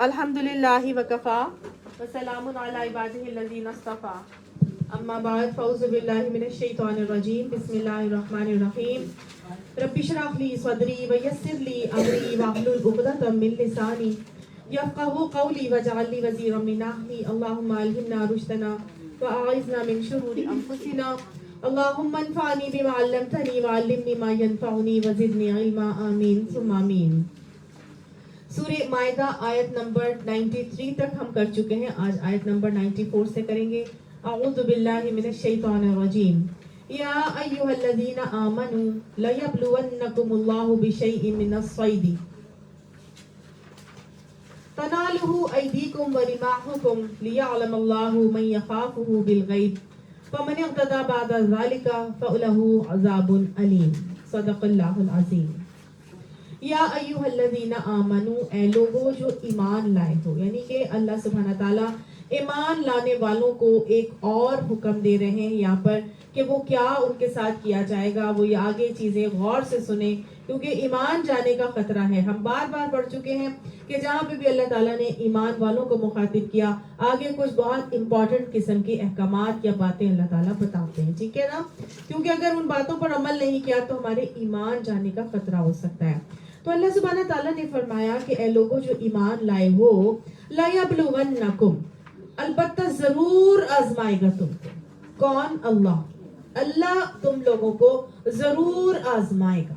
الحمدللہ وکفا وسلام علی عبادہ الذین اصطفا اما بعد فاعوذ باللہ من الشیطان الرجیم بسم اللہ الرحمن الرحیم رب اشرح لی صدری ویسر لی امری واحلل عقدۃ من لسانی یفقہوا قولی واجعل لی وزیرا من اہلی اللہم الہمنا رشدنا واعذنا من شرور انفسنا اللہم انفعنی بما علمتنی وعلمنی ما ینفعنی وزدنی علما آمین ثم آمین۔ سورہ مائدہ آیت نمبر 93 تک ہم کر چکے ہیں، آج آیت نمبر 94 سے کریں گے۔ اعوذ باللہ من الشیطان الرجیم یا ایہا الذین آمنوا لیبلونکم اللہ بشیء من الصید تنالہ ایدیکم ورماحکم لیعلم اللہ من یخافہ بالغیب فمن اعتدی بعد ذلک فلہ عذاب علیم۔ صدق اللہ العظیم۔ یا ایہا الذین آمنوا، اے لوگو جو ایمان لائے ہو، یعنی کہ اللہ سبحانہ تعالیٰ ایمان لانے والوں کو ایک اور حکم دے رہے ہیں یہاں پر کہ وہ کیا ان کے ساتھ کیا جائے گا، وہ یہ آگے چیزیں غور سے سنیں کیونکہ ایمان جانے کا خطرہ ہے۔ ہم بار بار پڑھ چکے ہیں کہ جہاں پہ بھی اللہ تعالیٰ نے ایمان والوں کو مخاطب کیا، آگے کچھ بہت امپورٹنٹ قسم کی احکامات یا باتیں اللہ تعالیٰ بتاتے ہیں، ٹھیک ہے نا، کیونکہ اگر ان باتوں پر عمل نہیں کیا تو ہمارے ایمان جانے کا خطرہ ہو سکتا ہے۔ تو اللہ سبحانہ تعالیٰ نے فرمایا کہ اے لوگوں جو ایمان لائے ہو، لَيَبْلُوَنَّكُمْ، البتہ ضرور آزمائے گا تم کو۔ کون؟ اللہ تم لوگوں کو ضرور آزمائے گا۔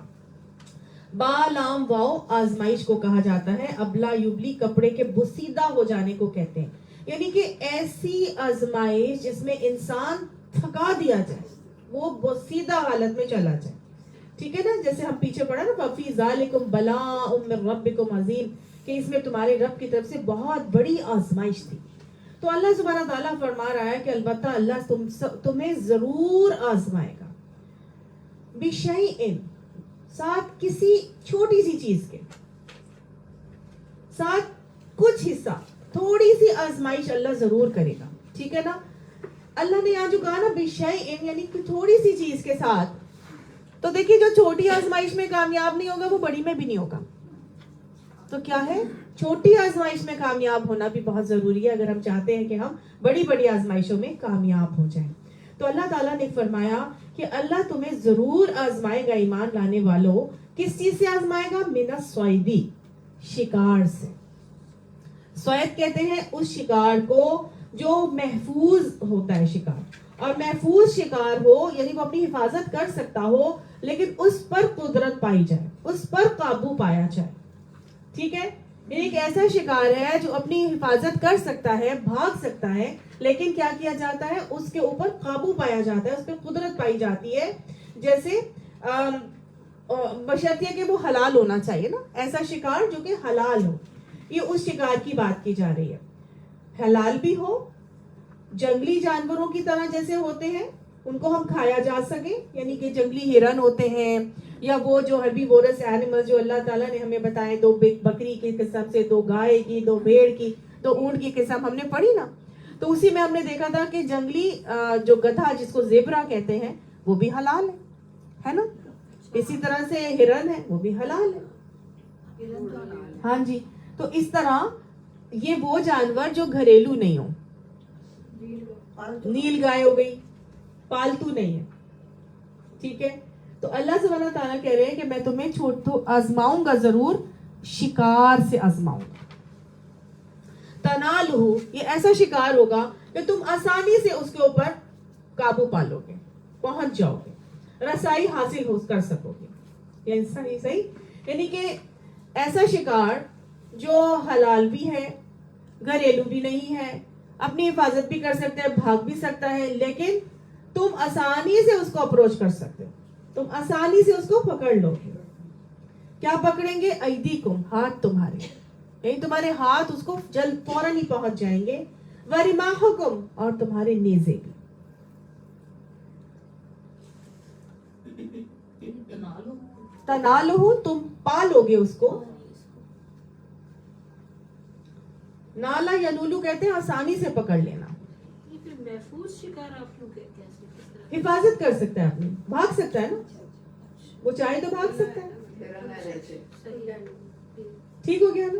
با لام واو آزمائش کو کہا جاتا ہے، ابلا یبلی کپڑے کے بسیدہ ہو جانے کو کہتے ہیں، یعنی کہ ایسی آزمائش جس میں انسان تھکا دیا جائے، وہ بسیدہ حالت میں چلا جائے، ٹھیک ہے نا، جیسے ہم پیچھے پڑھا نا فَفِي ذَلِكُمْ بَلَاءٌ مِّن رَبِّكُمْ عَظِيمٌ، کہ اس میں تمہارے رب کی طرف سے بہت بڑی آزمائش تھی۔ تو اللہ سبحانہ تعالیٰ فرما رہا ہے کہ البتہ اللہ تمہیں ضرور آزمائے گا، بِشَيْءٍ، ساتھ کسی چھوٹی سی چیز کے ساتھ کچھ حصہ، تھوڑی سی آزمائش اللہ ضرور کرے گا، ٹھیک ہے نا۔ اللہ نے یہاں جو کہا نا بِشَيْءٍ، یعنی کہ تھوڑی سی چیز کے ساتھ، تو دیکھیے جو چھوٹی آزمائش میں کامیاب نہیں ہوگا وہ بڑی میں بھی نہیں ہوگا، تو کیا ہے، چھوٹی آزمائش میں کامیاب ہونا بھی بہت ضروری ہے اگر ہم چاہتے ہیں کہ ہم بڑی بڑی آزمائشوں میں کامیاب ہو جائیں۔ تو اللہ تعالیٰ نے فرمایا کہ اللہ تمہیں ضرور آزمائے گا ایمان لانے والوں۔ کس چیز سے آزمائے گا؟ من الصید، شکار سے۔ صید کہتے ہیں اس شکار کو جو محفوظ ہوتا ہے شکار، اور محفوظ شکار ہو یعنی وہ اپنی حفاظت کر سکتا ہو لیکن اس پر قدرت پائی جائے، اس پر قابو پایا جائے، ٹھیک ہے، ایک ایسا شکار ہے جو اپنی حفاظت کر سکتا ہے، بھاگ سکتا ہے، لیکن کیا کیا جاتا ہے، اس کے اوپر قابو پایا جاتا ہے، اس پہ قدرت پائی جاتی ہے، جیسے بشرطیہ کہ وہ حلال ہونا چاہیے نا، ایسا شکار جو کہ حلال ہو، یہ اس شکار کی بات کی جا رہی ہے، حلال بھی ہو، جنگلی جانوروں کی طرح جیسے ہوتے ہیں ان کو ہم کھایا جا سکے، یعنی کہ جنگلی ہرن ہوتے ہیں، یا وہ جو ہربیورس اینیمل جو اللہ تعالیٰ نے ہمیں بتائے، 2 بکری کی قسم سے، 2 گائے کی، 2 بھیڑ کی، 2 اونٹ کی قسم ہم نے پڑھی نا، تو اسی میں ہم نے دیکھا تھا کہ جنگلی جو گدھا جس کو زیبرا کہتے ہیں وہ بھی حلال ہے نا، اسی طرح سے ہرن ہے وہ بھی حلال ہے، ہاں جی۔ تو اس طرح یہ وہ جانور جو گھریلو نہیں ہو، نیل گائے ہو گئی، پالتو نہیں ہے، ٹھیک ہے۔ تو اللہ سبحانہ تعالیٰ کہہ رہے ہیں کہ میں تمہیں آزماؤں گا، ضرور شکار سے آزماؤں گا۔ تنالہ، یہ ایسا شکار ہوگا کہ تم آسانی سے اس کے اوپر قابو پالو گے، پہنچ جاؤ گے، رسائی حاصل کر سکو گے، یہ صحیح، یعنی کہ ایسا شکار جو حلال بھی ہے، گھریلو بھی نہیں ہے، اپنی حفاظت بھی کر سکتا ہے، بھاگ بھی سکتا ہے، لیکن تم آسانی سے اس کو اپروچ کر سکتے ہو، تم آسانی سے اس کو پکڑ لو گے۔ کیا پکڑیں گے؟ ایدیکم، ہاتھ تمہارے، یعنی تمہارے ہاتھ اس کو جلد فوراً ہی پہنچ جائیں گے، ورماحکم، اور تمہارے نیزے بھی۔ تنالہ، تم پالو گے اس کو، نالا یا نولو کہتے ہیں آسانی سے پکڑ لینا۔ محفوظ شکار آپ کیوں کہتے ہیں؟ حفاظت کر سکتا ہے اپنی، بھاگ سکتا ہے نا، وہ چاہے تو بھاگ سکتا ہے، ٹھیک ہو گیا نا۔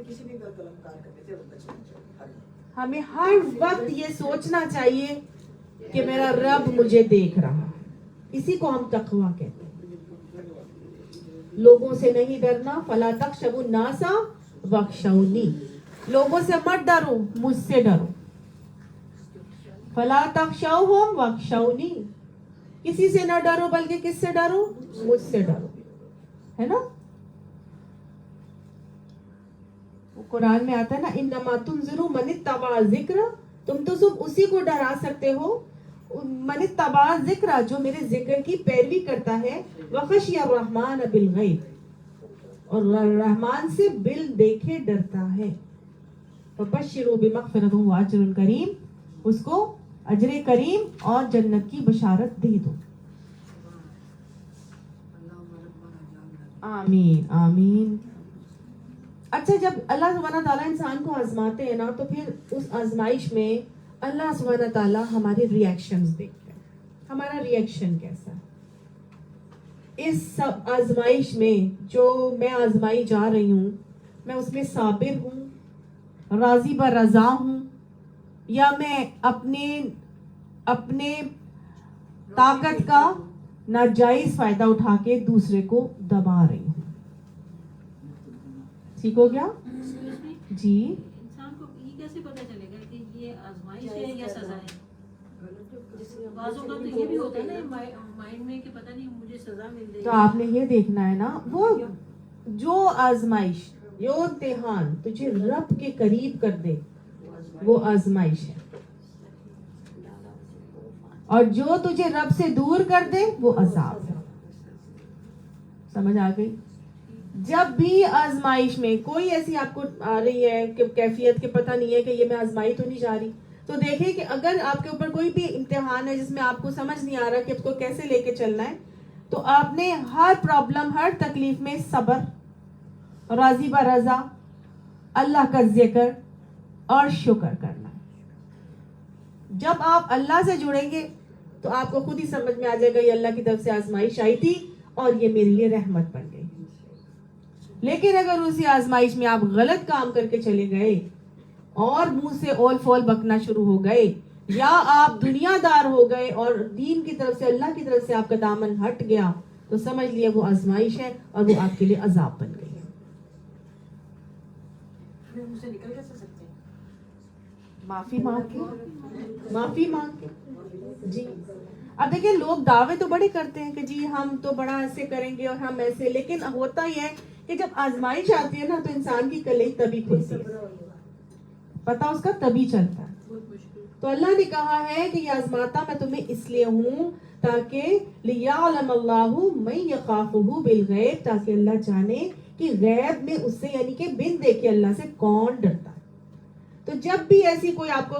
میں کسی بھی غلط کام کرنے سے بچنا چاہیے ہر وقت. ہمیں ہر وقت یہ سوچنا چاہیے کہ میرا رب مجھے دیکھ رہا ہے. اسی کو ہم تقوی کہتے ہیں. لوگوں سے نہیں ڈرنا. فلا تخشوا الناس واخشونی. لوگوں سے مت ڈرو, مجھ سے ڈرو. فلا تخشوهم واخشونی. کسی سے نہ ڈرو بلکہ کس سے ڈرو؟ مجھ سے ڈرو. ہے نا؟ وہ قرآن میں آتا ہے نا, انما تنذر من اتبع الذکر. تم تو صرف اسی کو ڈرا سکتے ہو من اتبع الذکر, جو میرے ذکر کی پیروی کرتا ہے. وخشی الرحمن بالغیب, اور رحمان سے بل دیکھے ڈرتا ہے. فبشروا بمغفرۃ واجر کریم. اس کو اجر کریم اور جنت کی بشارت دے دو. آمین آمین. اچھا, جب اللہ سبحانہ تعالیٰ انسان کو آزماتے ہیں نا, تو پھر اس آزمائش میں اللہ سبحانہ تعالیٰ ہمارے ریئیکشنز دیکھتے ہیں. ہمارا ریئیکشن کیسا ہے اس سب آزمائش میں. جو میں آزمائی جا رہی ہوں, میں اس میں صابر ہوں, راضی برضا ہوں, یا میں اپنے طاقت کا ناجائز فائدہ اٹھا کے دوسرے کو دبا رہی ہوں. ٹھیک ہو گیا جی؟ انسان کو یہ کیسے پتہ چلے گا کہ یہ آزمائش ہے یا سزا ہے؟ بعضوں کا تو یہ بھی ہوتا ہے نا مائنڈ میں کہ پتہ نہیں مجھے سزا مل رہی ہے. تو آپ نے یہ دیکھنا ہے نا, وہ جو آزمائش, جو امتحان تجھے رب کے قریب کر دے وہ آزمائش ہے, اور جو تجھے رب سے دور کر دے وہ عذاب ہے. سمجھ آ گئی؟ جب بھی آزمائش میں کوئی ایسی آپ کو آ رہی ہے کہ کیفیت کے پتہ نہیں ہے کہ یہ میں آزمائی تو نہیں جا رہی, تو دیکھیں کہ اگر آپ کے اوپر کوئی بھی امتحان ہے جس میں آپ کو سمجھ نہیں آ رہا کہ اس کو کیسے لے کے چلنا ہے, تو آپ نے ہر پرابلم, ہر تکلیف میں صبر, راضی برضا, اللہ کا ذکر اور شکر کرنا. جب آپ اللہ سے جڑیں گے تو آپ کو خود ہی سمجھ میں آ جائے گا یہ اللہ کی طرف سے آزمائش آئی تھی اور یہ میرے لیے رحمت بن گئی. لیکن اگر اسی آزمائش میں آپ غلط کام کر کے چلے گئے اور منہ سے اول فول بکنا شروع ہو گئے, یا آپ دنیا دار ہو گئے اور دین کی طرف سے, اللہ کی طرف سے آپ کا دامن ہٹ گیا, تو سمجھ لیے وہ آزمائش ہے اور وہ آپ کے لیے عذاب بن گئی ہے. ہمیں ان سے نکل کیسے سکتے ہیں؟ معافی مانگ کے جی. اب دیکھیں, لوگ دعوے تو بڑے کرتے ہیں کہ جی ہم تو بڑا ایسے کریں گے اور ہم ایسے, لیکن ہوتا یہ ہے کہ جب آزمائش آتی ہے نا تو انسان کی کلیج تبھی کھلتی ہے, پتہ اس کا تبھی چلتا ہے. تو اللہ نے کہا ہے کہ یہ آزماتا میں تمہیں اس لیے ہوں تاکہ لیعلم اللہ من یخافہ بالغیب, تاکہ اللہ جانے کہ غیب میں اس سے, یعنی کہ بن دیکھے اللہ سے کون ڈرتا ہے. تو جب بھی ایسی کوئی آپ کو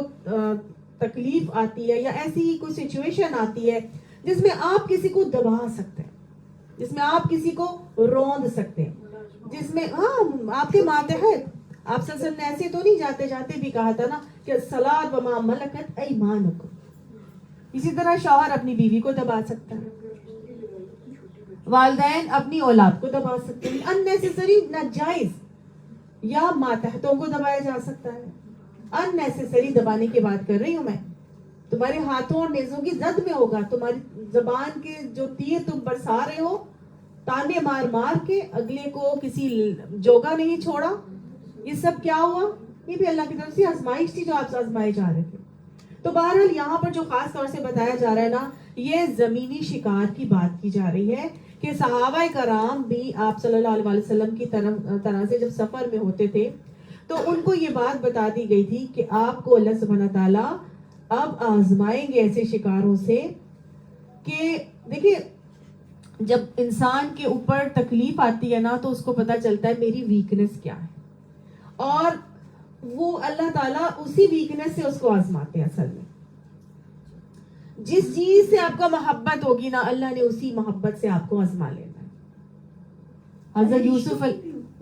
تکلیف آتی ہے یا ایسی کوئی سچویشن آتی ہے جس میں آپ کسی کو دبا سکتے ہیں, جس میں آپ کسی کو روند سکتے ہیں, جس میں آپ کے ماتحت, آپ صلی اللہ علیہ وسلم نے ایسے تو نہیں جاتے بھی کہا تھا نا کہ الصلاۃ وما ملکت ایمانکم. اسی طرح شوہر اپنی بیوی کو دبا سکتا ہے, والدین اپنی اولاد کو دبا سکتے ہیں, اننیسیسری ناجائز یا ماتحتوں کو دبایا جا سکتا ہے. اننیسیسری دبانے کی بات کر رہی ہوں میں. تمہارے ہاتھوں اور نیزوں کی زد میں ہوگا, تمہاری زبان کے جو تیر تم برسا رہے ہو, تانے مار مار کے اگلے کو کسی جوگا نہیں چھوڑا, یہ سب کیا ہوا؟ یہ بھی اللہ کی طرف سے آزمائش تھی جو آپ آزمائے جا رہے تھے. تو بہرحال یہاں پر جو خاص طور سے بتایا جا رہا ہے نا, یہ زمینی شکار کی بات کی جا رہی ہے کہ صحابہ کرام بھی آپ صلی اللہ علیہ وسلم کی طرح سے جب سفر میں ہوتے تھے تو ان کو یہ بات بتا دی گئی تھی کہ آپ کو اللہ سبحانہ تعالیٰ اب آزمائیں گے ایسے شکاروں سے کہ دیکھیں, جب انسان کے اوپر تکلیف آتی ہے نا تو اس کو پتا چلتا ہے میری ویکنس کیا ہے, اور وہ اللہ تعالیٰ اسی ویکنس سے اس کو آزماتے ہیں. اصل میں جس چیز سے آپ کا محبت ہوگی نا, اللہ نے اسی محبت سے آپ کو آزما لینا ہے. حضرت یوسف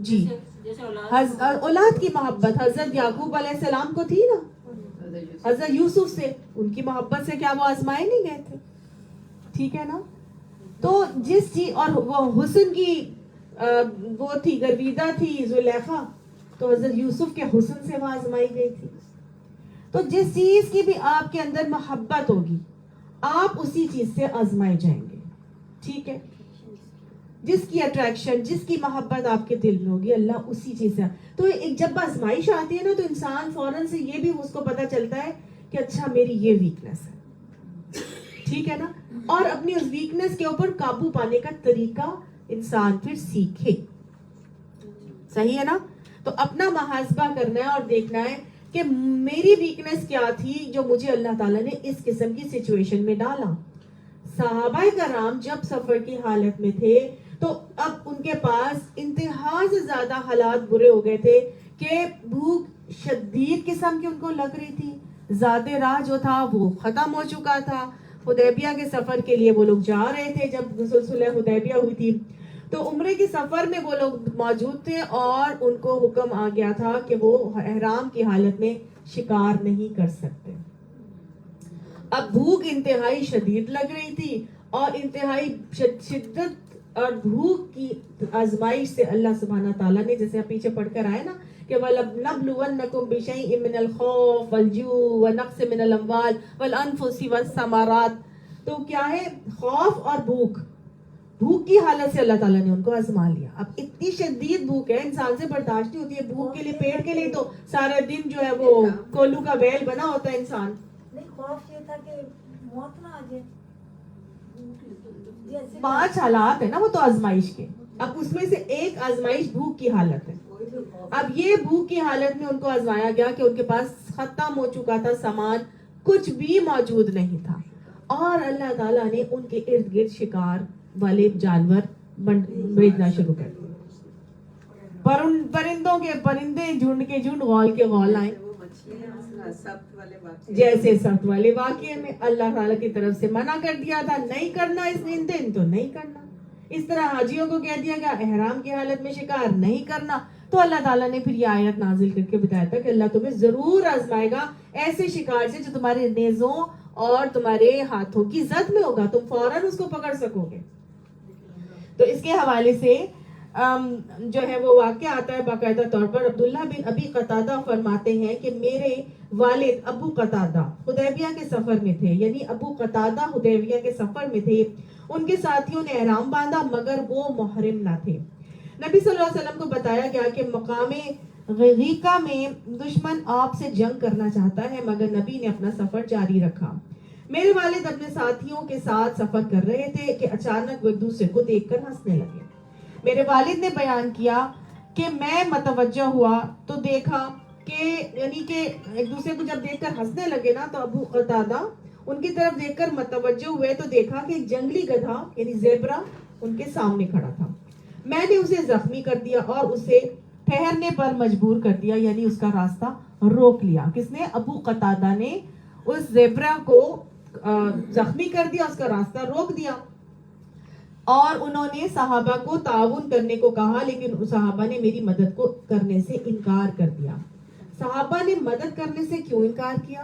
جی اولاد کی محبت حضرت یعقوب علیہ السلام کو تھی نا, حضرت یوسف سے ان کی محبت سے کیا وہ آزمائے نہیں گئے تھے؟ ٹھیک ہے نا. تو جس چیز, اور وہ حسن کی وہ تھی, گرویدہ تھی زلیخا, تو حضرت یوسف کے حسن سے وہ آزمائی گئی تھی. تو جس چیز کی بھی آپ کے اندر محبت ہوگی آپ اسی چیز سے آزمائے جائیں گے. ٹھیک ہے, جس کی اٹریکشن, جس کی محبت آپ کے دل میں ہوگی اللہ اسی چیز سے. تو ایک جب آزمائش آتی ہے نا تو انسان فوراً سے یہ بھی اس کو پتا چلتا ہے کہ اچھا میری یہ ویکنس ہے, ٹھیک ہے نا, اور اپنی اس ویکنس کے اوپر قابو پانے کا طریقہ انسان پھر سیکھے. صحیح ہے نا. تو اپنا محاسبہ کرنا ہے اور دیکھنا ہے کہ میری ویکنس کیا تھی جو مجھے اللہ تعالیٰ نے اس قسم کی سچویشن میں ڈالا. صحابہ کرام جب سفر کی حالت میں تھے تو اب ان کے پاس انتہا سے زیادہ حالات برے ہو گئے تھے کہ بھوک شدید قسم کی ان کو لگ رہی تھی. زاد راہ جو تھا وہ ختم ہو چکا تھا. حدیبیہ کے سفر کے لیے وہ لوگ جا رہے تھے جب صلح حدیبیہ ہوئی تھی, تو عمرے کے سفر میں وہ لوگ موجود تھے اور ان کو حکم آ گیا تھا کہ وہ احرام کی حالت میں شکار نہیں کر سکتے. اب بھوک انتہائی شدید لگ رہی تھی اور انتہائی شدت اور بھوک کی آزمائش سے اللہ سبحانہ تعالیٰ نے, جیسے آپ پیچھے پڑھ کر آئے نا کہ وَلَنَبْلُوَنَّكُمْ بِشَيْءٍ مِّنَ الْخَوْفِ وَالْجُوعِ وَنَقْصٍ مِّنَ الْأَمْوَالِ وَالْأَنفُسِ وَالثَّمَرَاتِ. تو کیا ہے, خوف اور بھوک کی حالت سے اللہ تعالیٰ نے ان کو آزما لیا. اب اتنی شدید بھوک ہے انسان سے برداشت نہیں ہوتی ہے. بھوک کے لیے, پیٹ کے لیے تو سارا دن جو ہے وہ کولو کا بیل بنا ہوتا ہے انسان. نہیں, خوف یہ تھا کہ موت نہ آ جائے. 5 حالات ہے نا وہ تو آزمائش کے. اب اس میں سے ایک آزمائش بھوک کی حالت ہے. اب یہ بھوک کی حالت میں ان کو آزمایا گیا کہ ان کے پاس ختم ہو چکا تھا سامان, کچھ بھی موجود نہیں تھا, اور اللہ تعالیٰ نے ان کے ارد گرد شکار والے جانور بھیجنا شروع کر دیا. پرندوں کے پرندے, جھنڈ کے جھنڈ, غول کے غول آئے. جیسے سخت والے واقعے میں اللہ تعالیٰ کی طرف سے منع کر دیا تھا نہیں کرنا اس دن تو نہیں کرنا. اس طرح حاجیوں کو کہہ دیا گیا احرام کی حالت میں شکار نہیں کرنا. تو اللہ تعالیٰ نے پھر یہ آیت نازل کر کے بتایا تھا کہ اللہ تمہیں ضرور آزمائے گا ایسے شکار سے جو تمہارے نیزوں اور تمہارے ہاتھوں کی زد میں ہوگا, تم فوراً اس کو پکڑ سکو گے. تو اس کے حوالے سے جو ہے وہ واقعہ آتا ہے باقاعدہ طور پر. عبداللہ بن ابی قتادہ فرماتے ہیں کہ میرے والد ابو قتادہ حدیبیہ کے سفر میں تھے, یعنی ابو قتادہ حدیبیہ کے سفر میں تھے. ان کے ساتھیوں نے احرام باندھا مگر وہ محرم نہ تھے. نبی صلی اللہ علیہ وسلم کو بتایا گیا کہ مقام غیقہ میں دشمن آپ سے جنگ کرنا چاہتا ہے, مگر نبی نے اپنا سفر جاری رکھا. میرے والد اپنے ساتھیوں کے ساتھ سفر کر رہے تھے کہ اچانک وہ ایک دوسرے کو دیکھ کر ہنسنے لگے. میرے والد نے بیان کیا کہ میں متوجہ ہوا تو دیکھا کہ یعنی کہ ایک دوسرے کو جب دیکھ کر ہنسنے لگے نا تو ابو قتادہ ان کی طرف دیکھ کر متوجہ ہوئے تو دیکھا کہ ایک جنگلی گدھا یعنی زیبرا ان کے سامنے کھڑا تھا. میں نے اسے زخمی کر دیا اور اسے ٹھہرنے پر مجبور کر دیا, یعنی اس کا راستہ روک لیا. کس نے؟ ابو قتادہ نے اس زیبرا کو زخمی کر دیا, اس کا راستہ روک دیا. اور انہوں نے صحابہ کو تعاون کرنے کو کہا لیکن صحابہ نے میری مدد کو کرنے سے انکار کر دیا. صحابہ نے مدد کرنے سے کیوں انکار کیا؟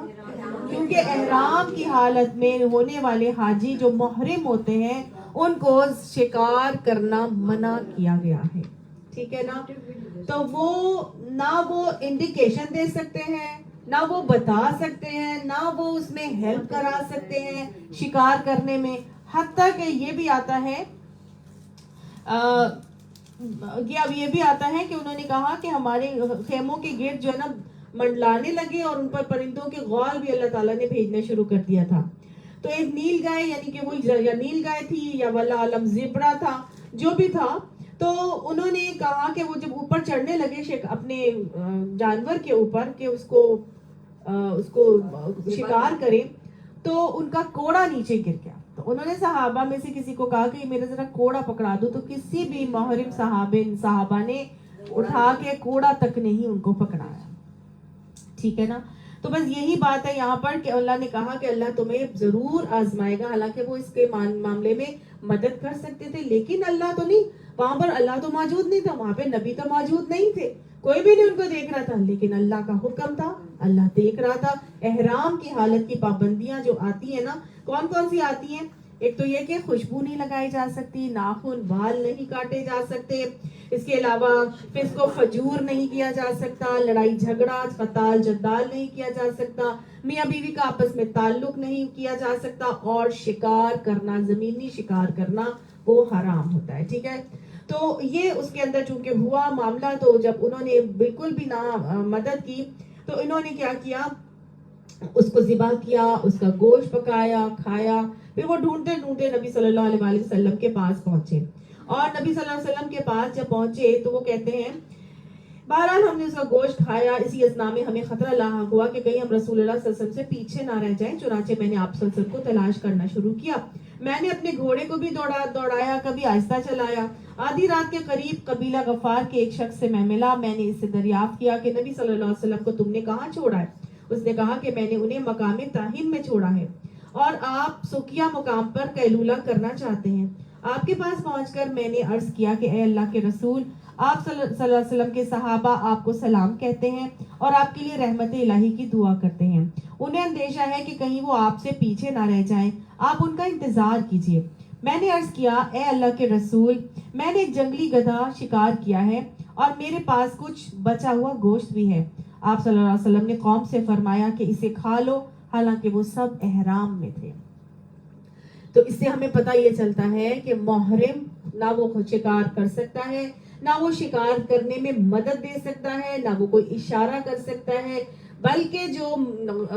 کیونکہ احرام کی حالت میں ہونے والے حاجی جو محرم ہوتے ہیں ان کو شکار کرنا منع کیا گیا ہے. ٹھیک ہے نا. تو وہ نہ وہ انڈیکیشن دے سکتے ہیں, نہ وہ بتا سکتے ہیں, نہ وہ اس میں ہیلپ کرا سکتے ہیں شکار کرنے میں. حتیٰ کہ یہ بھی آتا ہے یہ بھی آتا ہے کہ انہوں نے کہا کہ ہمارے خیموں کے گرد جو ہے نا منڈلانے لگے اور ان پر پرندوں کے غول بھی اللہ تعالیٰ نے بھیجنا شروع کر دیا تھا. تو ایک نیل گائے, یعنی کہ وہ یا نیل گائے تھی یا واللہ عالم زبرا تھا, جو بھی تھا, تو انہوں نے کہا کہ وہ جب اوپر چڑھنے لگے اپنے جانور کے اوپر کہ اس کو شکار کرے تو ان کا کوڑا نیچے گر گیا. تو انہوں نے صحابہ میں سے کسی کو کہا کہ میرا ذرا کوڑا پکڑا دو. تو کسی بھی محرم صحابہ نے اٹھا کے کوڑا تک نہیں ان کو پکڑایا. ٹھیک ہے نا. تو بس یہی بات ہے یہاں پر کہ اللہ نے کہا کہ اللہ تمہیں ضرور آزمائے گا. حالانکہ وہ اس کے معاملے میں مدد کر سکتے تھے لیکن اللہ تو نہیں, وہاں پر اللہ تو موجود نہیں تھا, وہاں پہ نبی تو موجود نہیں تھے, کوئی بھی نہیں ان کو دیکھ رہا تھا, لیکن اللہ کا حکم تھا, اللہ دیکھ رہا تھا. احرام کی حالت کی پابندیاں جو آتی ہیں نا, کون کون سی آتی ہیں؟ ایک تو یہ کہ خوشبو نہیں لگائی جا سکتی, ناخن بال نہیں کاٹے جا سکتے, اس کے علاوہ فسق و فجور نہیں کیا جا سکتا، لڑائی جھگڑا قتال جدال نہیں کیا جا سکتا، میاں بیوی کا آپس میں تعلق نہیں کیا جا سکتا، اور شکار کرنا، زمینی شکار کرنا وہ حرام ہوتا ہے. ٹھیک ہے، تو یہ اس کے اندر چونکہ ہوا معاملہ، تو جب انہوں نے بالکل بھی نہ مدد کی تو انہوں نے کیا کیا، اس کو ذبح کیا، اس کا گوشت پکایا، کھایا. پھر وہ ڈھونڈتے ڈھونڈتے نبی صلی اللہ علیہ وآلہ وسلم کے پاس پہنچے، اور نبی صلی اللہ علیہ وسلم کے پاس جب پہنچے تو وہ کہتے ہیں بہرحال ہم نے اس کا گوشت کھایا، اسی اثنا میں ہمیں خطرہ لاحق ہوا کہ کہیں ہم رسول اللہ صلی اللہ علیہ وسلم سے پیچھے نہ رہ جائیں، چنانچہ میں نے آپ صلی اللہ علیہ وسلم کو تلاش کرنا شروع کیا. میں نے اپنے گھوڑے کو بھی دوڑایا، کبھی آہستہ چلایا. آدھی رات کے قریب قبیلہ غفار کے ایک شخص سے میں ملا. میں نے اس سے دریافت کیا کہ نبی صلی اللہ علیہ وسلم کو تم نے کہاں چھوڑا ہے؟ اس نے کہا کہ میں نے انہیں مقام طاہین میں چھوڑا ہے، اور آپ سکیا مقام پر قیلولہ کرنا چاہتے ہیں. آپ کے پاس پہنچ کر میں نے عرض کیا کہ اے اللہ کے رسول، آپ صلی اللہ علیہ وسلم کے صحابہ آپ کو سلام کہتے ہیں اور آپ کے لیے رحمت الہی کی دعا کرتے ہیں. انہیں اندیشہ ہے کہ کہیں وہ آپ سے پیچھے نہ رہ جائیں، آپ ان کا انتظار کیجیے. میں نے عرض کیا اے اللہ کے رسول، میں نے ایک جنگلی گدھا شکار کیا ہے اور میرے پاس کچھ بچا ہوا گوشت بھی ہے. آپ صلی اللہ علیہ وسلم نے قوم سے فرمایا کہ اسے کھا لو، حالانکہ وہ سب احرام میں تھے. تو اس سے ہمیں پتہ یہ چلتا ہے کہ محرم نہ وہ خود شکار کر سکتا ہے، نہ وہ شکار کرنے میں مدد دے سکتا ہے، نہ وہ کوئی اشارہ کر سکتا ہے، بلکہ جو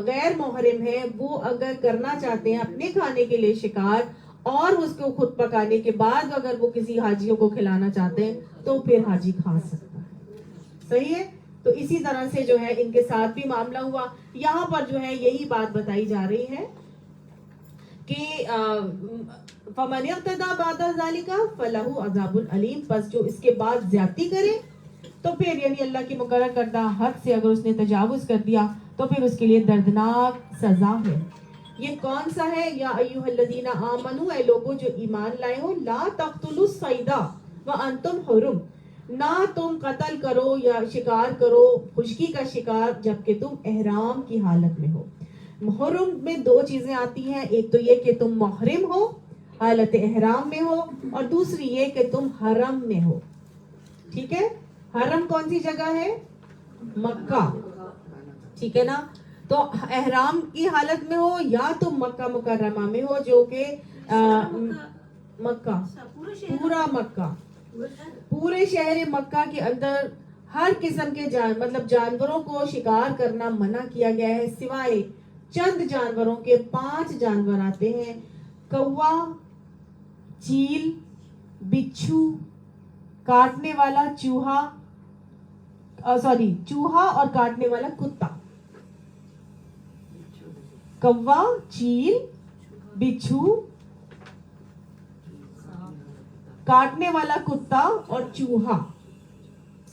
غیر محرم ہے وہ اگر کرنا چاہتے ہیں اپنے کھانے کے لیے شکار، اور اس کو خود پکانے کے بعد اگر وہ کسی حاجیوں کو کھلانا چاہتے ہیں تو پھر حاجی کھا سکتا ہے. صحیح ہے؟ تو اسی طرح سے جو ہے ان کے ساتھ بھی معاملہ ہوا. یہاں پر جو ہے یہی بات بتائی جا رہی ہے کہ فَمَنِ اعْتَدَىٰ بَعْدَ ذَلِكَ فَلَهُ عَذَابٌ عَلِيمٌ، پس جو اس کے بعد زیادتی کرے تو پھر یعنی اللہ کی مقرر کردہ حد سے اگر اس نے تجاوز کر دیا تو پھر اس کے لیے دردناک سزا ہے. یہ کون سا ہے؟ یا ایھا الذین آمنوا، اے لوگوں جو ایمان لائے ہو، لا تقتلوا الصید وانتم حرم، نہ تم قتل کرو یا شکار کرو خشکی کا شکار جبکہ تم احرام کی حالت میں ہو. محرم میں دو چیزیں آتی ہیں، ایک تو یہ کہ تم محرم ہو، حالت احرام میں ہو، اور دوسری یہ کہ تم حرم میں ہو. ٹھیک ہے، حرم کون سی جگہ ہے؟ مکہ. ٹھیک ہے نا، تو احرام کی حالت میں ہو یا تم مکہ مکرمہ میں ہو، جو کہ مکہ، پورا مکہ، پورے شہر مکہ کے اندر ہر قسم کے مطلب جانوروں کو شکار کرنا منع کیا گیا ہے، سوائے چند جانوروں کے. 5 جانور آتے ہیں: کوا، چیل، بچھو، کاٹنے والا چوہا اور کاٹنے والا کتا. کوا، چیل، بچھو، کاٹنے والا کتا اور چوہا.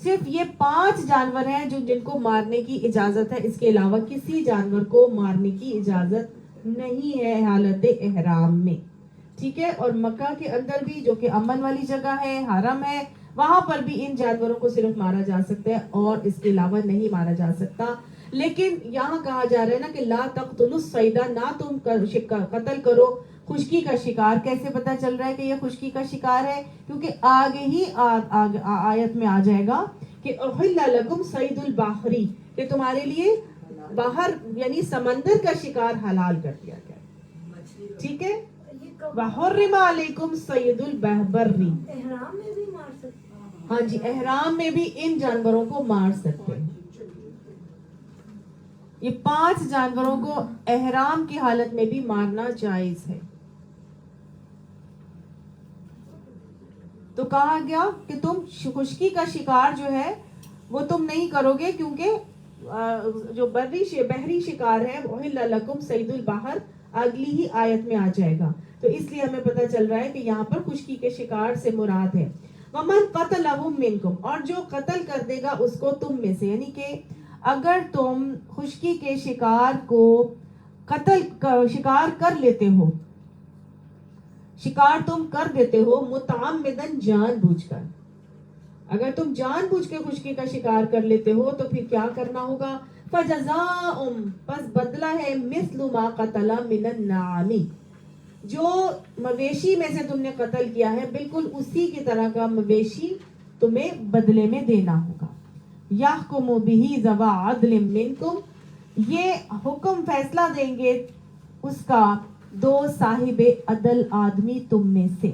صرف یہ 5 جانور ہیں جن کو مارنے کی اجازت ہے. اس کے علاوہ کسی جانور کو مارنے کی اجازت نہیں ہے حالت احرام میں. ٹھیک ہے، اور مکہ کے اندر بھی جو کہ امن والی جگہ ہے، حرم ہے، وہاں پر بھی ان جانوروں کو صرف مارا جا سکتا ہے اور اس کے علاوہ نہیں مارا جا سکتا. لیکن یہاں کہا جا رہا ہے نا کہ لا تقتلوا الصید، نہ تم قتل کرو خشکی کا شکار. کیسے پتا چل رہا ہے کہ یہ خشکی کا شکار ہے؟ کیونکہ آگے ہی آیت میں آ جائے گا کہ احل لکم صید البحر، کہ تمہارے لیے باہر یعنی سمندر کا شکار حلال کر دیا گیا. ٹھیک ہے، وحرم علیکم صید البر. احرام میں بھی مار سکتے ہیں؟ ہاں جی، احرام میں بھی ان جانوروں کو مار سکتے ہیں. یہ 5 جانوروں کو احرام کی حالت میں بھی مارنا جائز ہے. تو کہا گیا کہ تم خشکی کا شکار جو ہے وہ تم نہیں کرو گے، کیونکہ جو بحری شکار ہے احل لکم صید البحر اگلی ہی آیت میں آ جائے گا. تو اس لیے ہمیں پتہ چل رہا ہے کہ یہاں پر خشکی کے شکار سے مراد ہے وَمَنْ قَتَلَهُ مِنْكُمْ، اور جو قتل کر دے گا اس کو تم میں سے. یعنی کہ اگر تم خشکی کے شکار کو شکار کر لیتے ہو، شکار تم کر دیتے ہو متعمدن، جان بوجھ کر، اگر تم جان بوجھ کے خشکی کا شکار کر لیتے ہو تو پھر کیا کرنا ہوگا؟ فَجَزَاءٌ، پس بدلہ ہے مِثْلُ مَا قَتَلَ مِنَ النَّعَامِ، جو مویشی میں سے تم نے قتل کیا ہے بالکل اسی کی طرح کا مویشی تمہیں بدلے میں دینا ہوگا. یحکم بہ ذوی عدل منکم, یہ حکم فیصلہ دیں گے اس کا 2 صاحب عدل آدمی تم میں سے.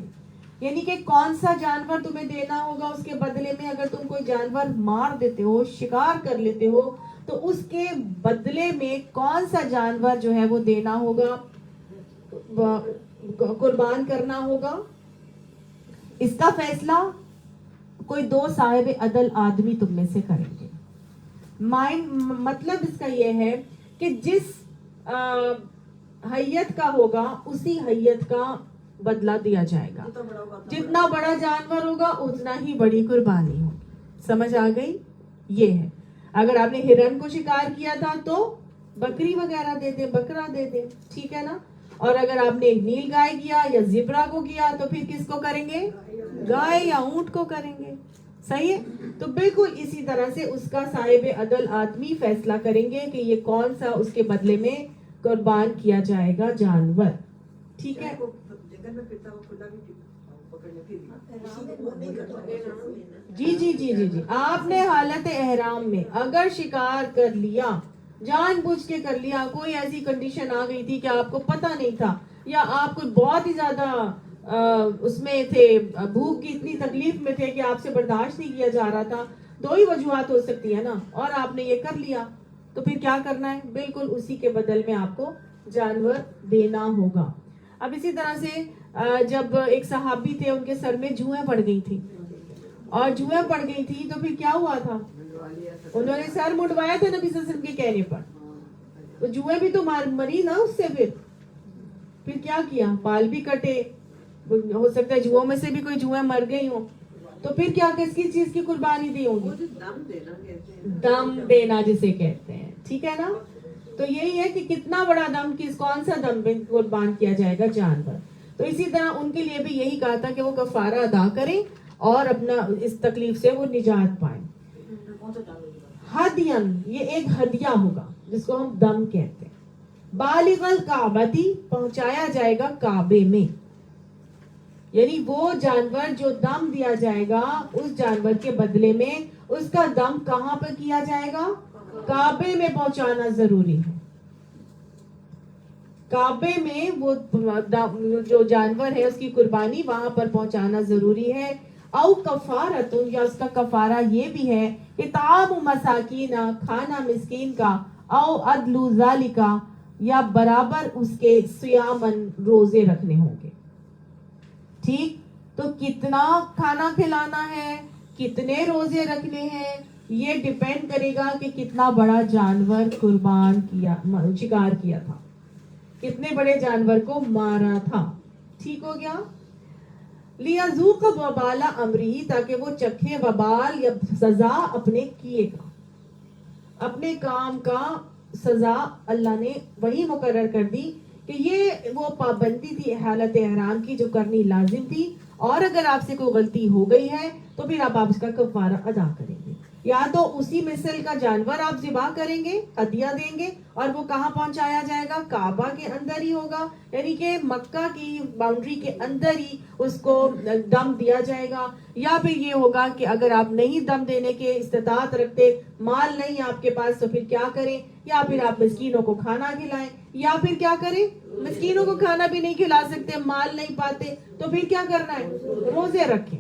یعنی کہ کون سا جانور تمہیں دینا ہوگا اس کے بدلے میں. اگر تم کوئی جانور مار دیتے ہو, شکار کر لیتے ہو, تو اس کے بدلے میں کون سا جانور جو ہے وہ دینا ہوگا, قربان کرنا ہوگا, اس کا فیصلہ کوئی 2 صاحب عدل آدمی تم میں سے کریں گے. مطلب اس کا یہ ہے کہ جس حیت کا ہوگا اسی حیت کا بدلہ دیا جائے گا. جتنا بڑا ہوگا جتنا بڑا جانور ہوگا اتنا ہی بڑی قربانی ہوگی. سمجھ آ گئی؟ یہ ہے. اگر آپ نے ہرن کو شکار کیا تھا تو بکری وغیرہ دے دیں, بکرا دے دیں, ٹھیک ہے نا. اور اگر آپ نے نیل گائے کیا یا زبرا کو کیا تو پھر کس کو کریں گے؟ گائے یا اونٹ کو کریں گے. صحیح ہے. تو بالکل اسی طرح سے اس کا صاحب عدل آدمی فیصلہ کریں گے کہ یہ کون سا اس کے بدلے میں قربان کیا جائے گا جانور. ٹھیک ہے. جنگل میں پھرتا ہوا کھلا بھی پکڑنے پھر بھی اسی کو وہ نہیں کرتا. جی جی جی جی جی آپ نے حالت احرام میں اگر شکار کر لیا, جان بوجھ کے کر لیا, کوئی ایسی کنڈیشن آ گئی تھی کہ آپ کو پتہ نہیں تھا, یا آپ کو بہت ہی زیادہ اس میں تھے, بھوک کی اتنی تکلیف میں تھے کہ آپ سے برداشت نہیں کیا جا رہا تھا, 2 ہی وجوہات ہو سکتی ہے نا, اور آپ نے یہ کر لیا, تو پھر کیا کرنا ہے؟ بالکل اسی کے بدل میں آپ کو جانور دینا ہوگا. اب اسی طرح سے جب ایک صحابی تھے, ان کے سر میں جوئیں پڑ گئی تھی, اور جوئیں پڑ گئی تھی تو پھر کیا ہوا تھا؟ انہوں نے سر مڑوایا تھا نبی صلی اللہ علیہ وسلم کے کہنے پر. تو جوئیں بھی تو مری نا اس سے. پھر کیا کیا؟ بال بھی کٹے, ہو سکتا ہے جوؤں میں سے بھی کوئی جوئیں مر گئی ہوں, تو پھر کیا کس کی چیز کی قربانی دی ہوگی؟ دم دینا جسے کہتے ہیں. ٹھیک ہے نا. تو یہی ہے کہ کتنا بڑا دم, کون سا دم قربان کیا جائے گا جانور. تو اسی طرح ان کے لیے بھی یہی کہا تھا کہ وہ کفارہ ادا کریں اور اپنا اس تکلیف سے وہ نجات پائیں. ہدین, یہ ایک ہدیہ ہوگا جس کو ہم دم کہتے ہیں. بالغ الکعبتی, پہنچایا جائے گا کعبے میں. یعنی وہ جانور جو دم دیا جائے گا اس جانور کے بدلے میں اس کا دم کہاں پر کیا جائے گا؟ کعبے میں پہنچانا ضروری ہے. کعبے میں وہ جو جانور ہے اس کی قربانی وہاں پر پہنچانا ضروری ہے. او کفارت, یا اس کا کفارہ یہ بھی ہے کہ طعام مساکین, کھانا مسکین کا, او عدل ذالک, یا برابر اس کے صیامن, روزے رکھنے ہوں گے. ٹھیک. تو کتنا کھانا کھلانا ہے, کتنے روزے رکھنے ہیں, یہ ڈیپینڈ کرے گا کہ کتنا بڑا جانور قربان کیا, شکار کیا تھا, کتنے بڑے جانور کو مارا تھا. ٹھیک ہو گیا. لیذوق وبال امرہ, تاکہ وہ چکھے وبال یا سزا اپنے کیے کا, اپنے کام کا سزا اللہ نے وہی مقرر کر دی کہ یہ وہ پابندی تھی حالت احرام کی جو کرنی لازم تھی, اور اگر آپ سے کوئی غلطی ہو گئی ہے تو پھر آپ اس کا کفارہ ادا کریں گے. یا تو اسی مثل کا جانور آپ ذبح کریں گے, ہدیہ دیں گے, اور وہ کہاں پہنچایا جائے گا؟ کعبہ کے اندر ہی ہوگا, یعنی کہ مکہ کی باؤنڈری کے اندر ہی اس کو دم دیا جائے گا. یا پھر یہ ہوگا کہ اگر آپ نہیں دم دینے کے استطاعت رکھتے, مال نہیں آپ کے پاس, تو پھر کیا کریں؟ یا پھر آپ مسکینوں کو کھانا کھلائیں, یا پھر کیا کریں؟ مسکینوں کو کھانا بھی نہیں کھلا سکتے, مال نہیں پاتے, تو پھر کیا کرنا ہے؟ روزے رکھیں.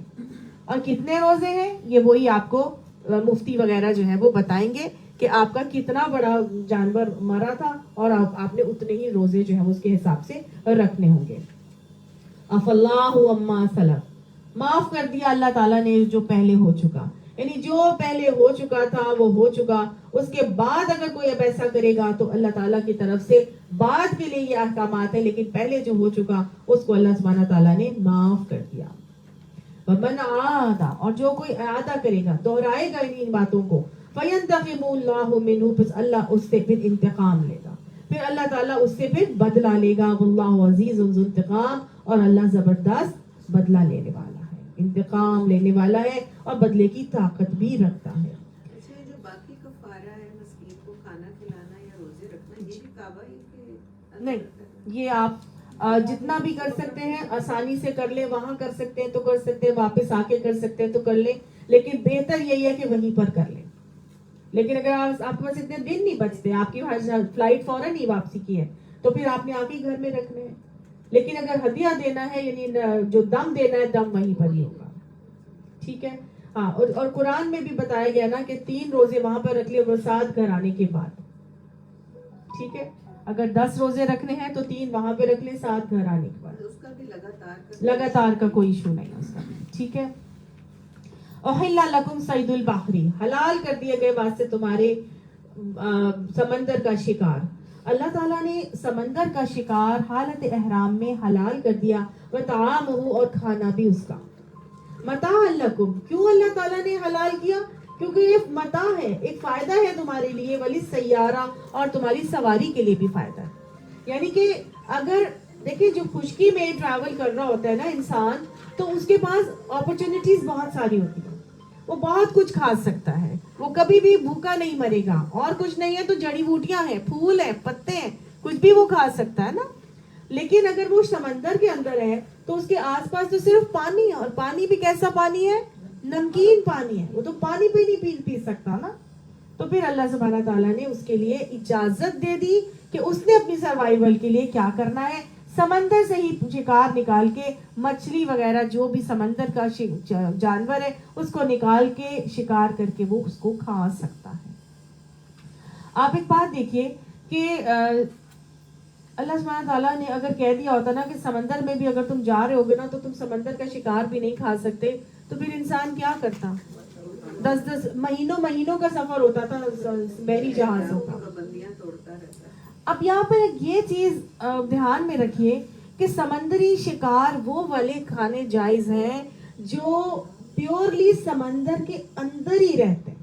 اور کتنے روزے ہیں یہ وہی آپ کو مفتی وغیرہ جو ہے وہ بتائیں گے کہ آپ کا کتنا بڑا جانور مرا تھا, اور آپ نے اتنے ہی روزے جو ہے اس کے حساب سے رکھنے ہوں گے. اف اللہ عما سلف, معاف کر دیا اللہ تعالیٰ نے جو پہلے ہو چکا, یعنی جو پہلے ہو چکا تھا وہ ہو چکا. اس کے بعد اگر کوئی اب ایسا کرے گا تو اللہ تعالیٰ کی طرف سے بعد کے لیے یہ احکامات ہیں, لیکن پہلے جو ہو چکا اس کو اللہ سبحانہ تعالیٰ نے معاف کر دیا. ومن عاد, اور جو کوئی اعادہ کرے گا, دہرائے گا ان باتوں کو, فینتقم اللہ منہ, پس اللہ اس سے پھر انتقام لے گا, پھر اللہ تعالیٰ اس سے پھر بدلہ لے گا. واللہ عزیز ذو انتقام, اور اللہ زبردست بدلہ لینے والا ہے, انتقام لینے والا ہے, اور بدلے کی طاقت بھی رکھتا ہے. اچھا, جو باقی کفارہ ہے مسکین کو کھانا کھلانا یا روزے رکھنا, یہ بھی کعبہ ہی کے نہیں, یہ آپ جتنا بھی کر سکتے ہیں آسانی سے کر لیں, وہاں کر سکتے ہیں تو کر سکتے ہیں, واپس آ کے کر سکتے ہیں تو کر لیں, لیکن بہتر یہی ہے کہ وہیں پر کر لیں. لیکن اگر آپ کے پاس اتنے دن نہیں بچتے, آپ کی فلائٹ فوراً ہی واپسی کی ہے, تو پھر آپ نے آ کے گھر میں رکھنے ہیں. لیکن اگر ہدیہ دینا ہے, یعنی جو دم دینا ہے, دم وہیں پر ہی ہوگا. ٹھیک ہے. ہاں, اور قرآن میں بھی بتایا گیا نا کہ 3 روزے وہاں پر رکھ لے, وہ 7 گھر آنے کے بعد. ٹھیک ہے. اگر 10 روزے رکھنے ہیں تو 3 وہاں پہ رکھ لے, 7 گھر آنے کے بعد. اس کا بھی لگاتار کا کوئی ایشو نہیں اس کا. ٹھیک ہے. احل لکم صید البحری, حلال کر دیے گئے واسطے تمہارے سمندر کا شکار. اللہ تعالیٰ نے سمندر کا شکار حالت احرام میں حلال کر دیا. وطعامہ, اور کھانا بھی اس کا. متاع لکم, کیوں اللہ تعالیٰ نے حلال کیا؟ کیونکہ یہ متاع ہے, ایک فائدہ ہے تمہارے لیے. ولی سیارہ, اور تمہاری سواری کے لیے بھی فائدہ ہے. یعنی کہ اگر دیکھیں جو خشکی میں ٹریول کر رہا ہوتا ہے نا انسان, تو اس کے پاس اپرچونٹیز بہت ساری ہوتی ہیں. وہ بہت کچھ کھا سکتا ہے, وہ کبھی بھی بھوکا نہیں مرے گا. اور کچھ نہیں ہے تو جڑی بوٹیاں ہیں, پھول ہیں, پتے ہیں, کچھ بھی وہ کھا سکتا ہے نا. لیکن اگر وہ سمندر کے اندر ہے تو اس کے آس پاس تو صرف پانی ہے, اور پانی بھی کیسا پانی ہے؟ نمکین پانی ہے. وہ تو پانی بھی نہیں پی سکتا نا. تو پھر اللہ سبحانہ تعالیٰ نے اس کے لیے اجازت دے دی کہ اس نے اپنی سروائیول کے لیے کیا کرنا ہے, سمندر سے ہی شکار نکال کے, مچھلی وغیرہ جو بھی سمندر کا جانور ہے اس کو نکال کے شکار کر کے وہ اس کو کھا سکتا ہے. آپ ایک بات دیکھیے کہ اللہ سبحانہ تعالیٰ نے اگر کہہ دیا ہوتا نا کہ سمندر میں بھی اگر تم جا رہے ہوگے نا تو تم سمندر کا شکار بھی نہیں کھا سکتے, تو پھر انسان کیا کرتا؟ 10 مہینوں کا سفر ہوتا تھا بحری جہازوں کا. اب یہاں پر یہ چیز دھیان میں رکھیے کہ سمندری شکار وہ والے کھانے جائز ہیں جو پیورلی سمندر کے اندر ہی رہتے ہیں.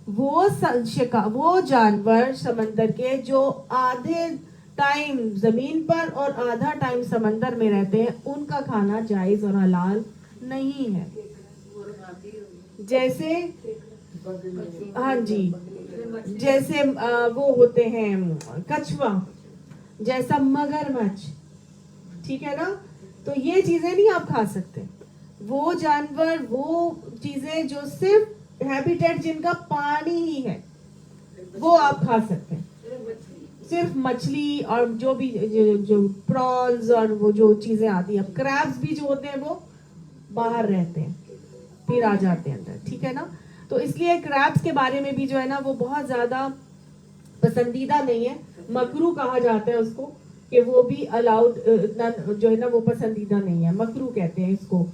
وہ جانور سمندر کے جو آدھے ٹائم زمین پر اور آدھا ٹائم سمندر میں رہتے ہیں, ان کا کھانا جائز اور حلال نہیں ہے. جیسے ہاں جی, جیسے وہ ہوتے ہیں کچھوا, جیسا مگرمچھ. ٹھیک ہے نا. تو یہ چیزیں نہیں آپ کھا سکتے. وہ جانور, وہ چیزیں جو صرف ہیبیٹیٹ جن کا پانی ہی ہے, وہ آپ کھا سکتے ہیں. صرف مچھلی اور جو بھی جو پرانز اور وہ جو چیزیں آتی ہیں, کریبس بھی جو ہوتے ہیں وہ باہر رہتے ہیں, پھر آ جاتے ہیں اندر. ٹھیک ہے نا. تو اس لیے کریبس کے بارے میں بھی جو ہے نا وہ بہت زیادہ پسندیدہ نہیں ہے, مکروہ کہا جاتا ہے اس کو, کہ وہ بھی الاؤڈ جو ہے نا وہ پسندیدہ نہیں ہے, مکروہ کہتے ہیں اس کو,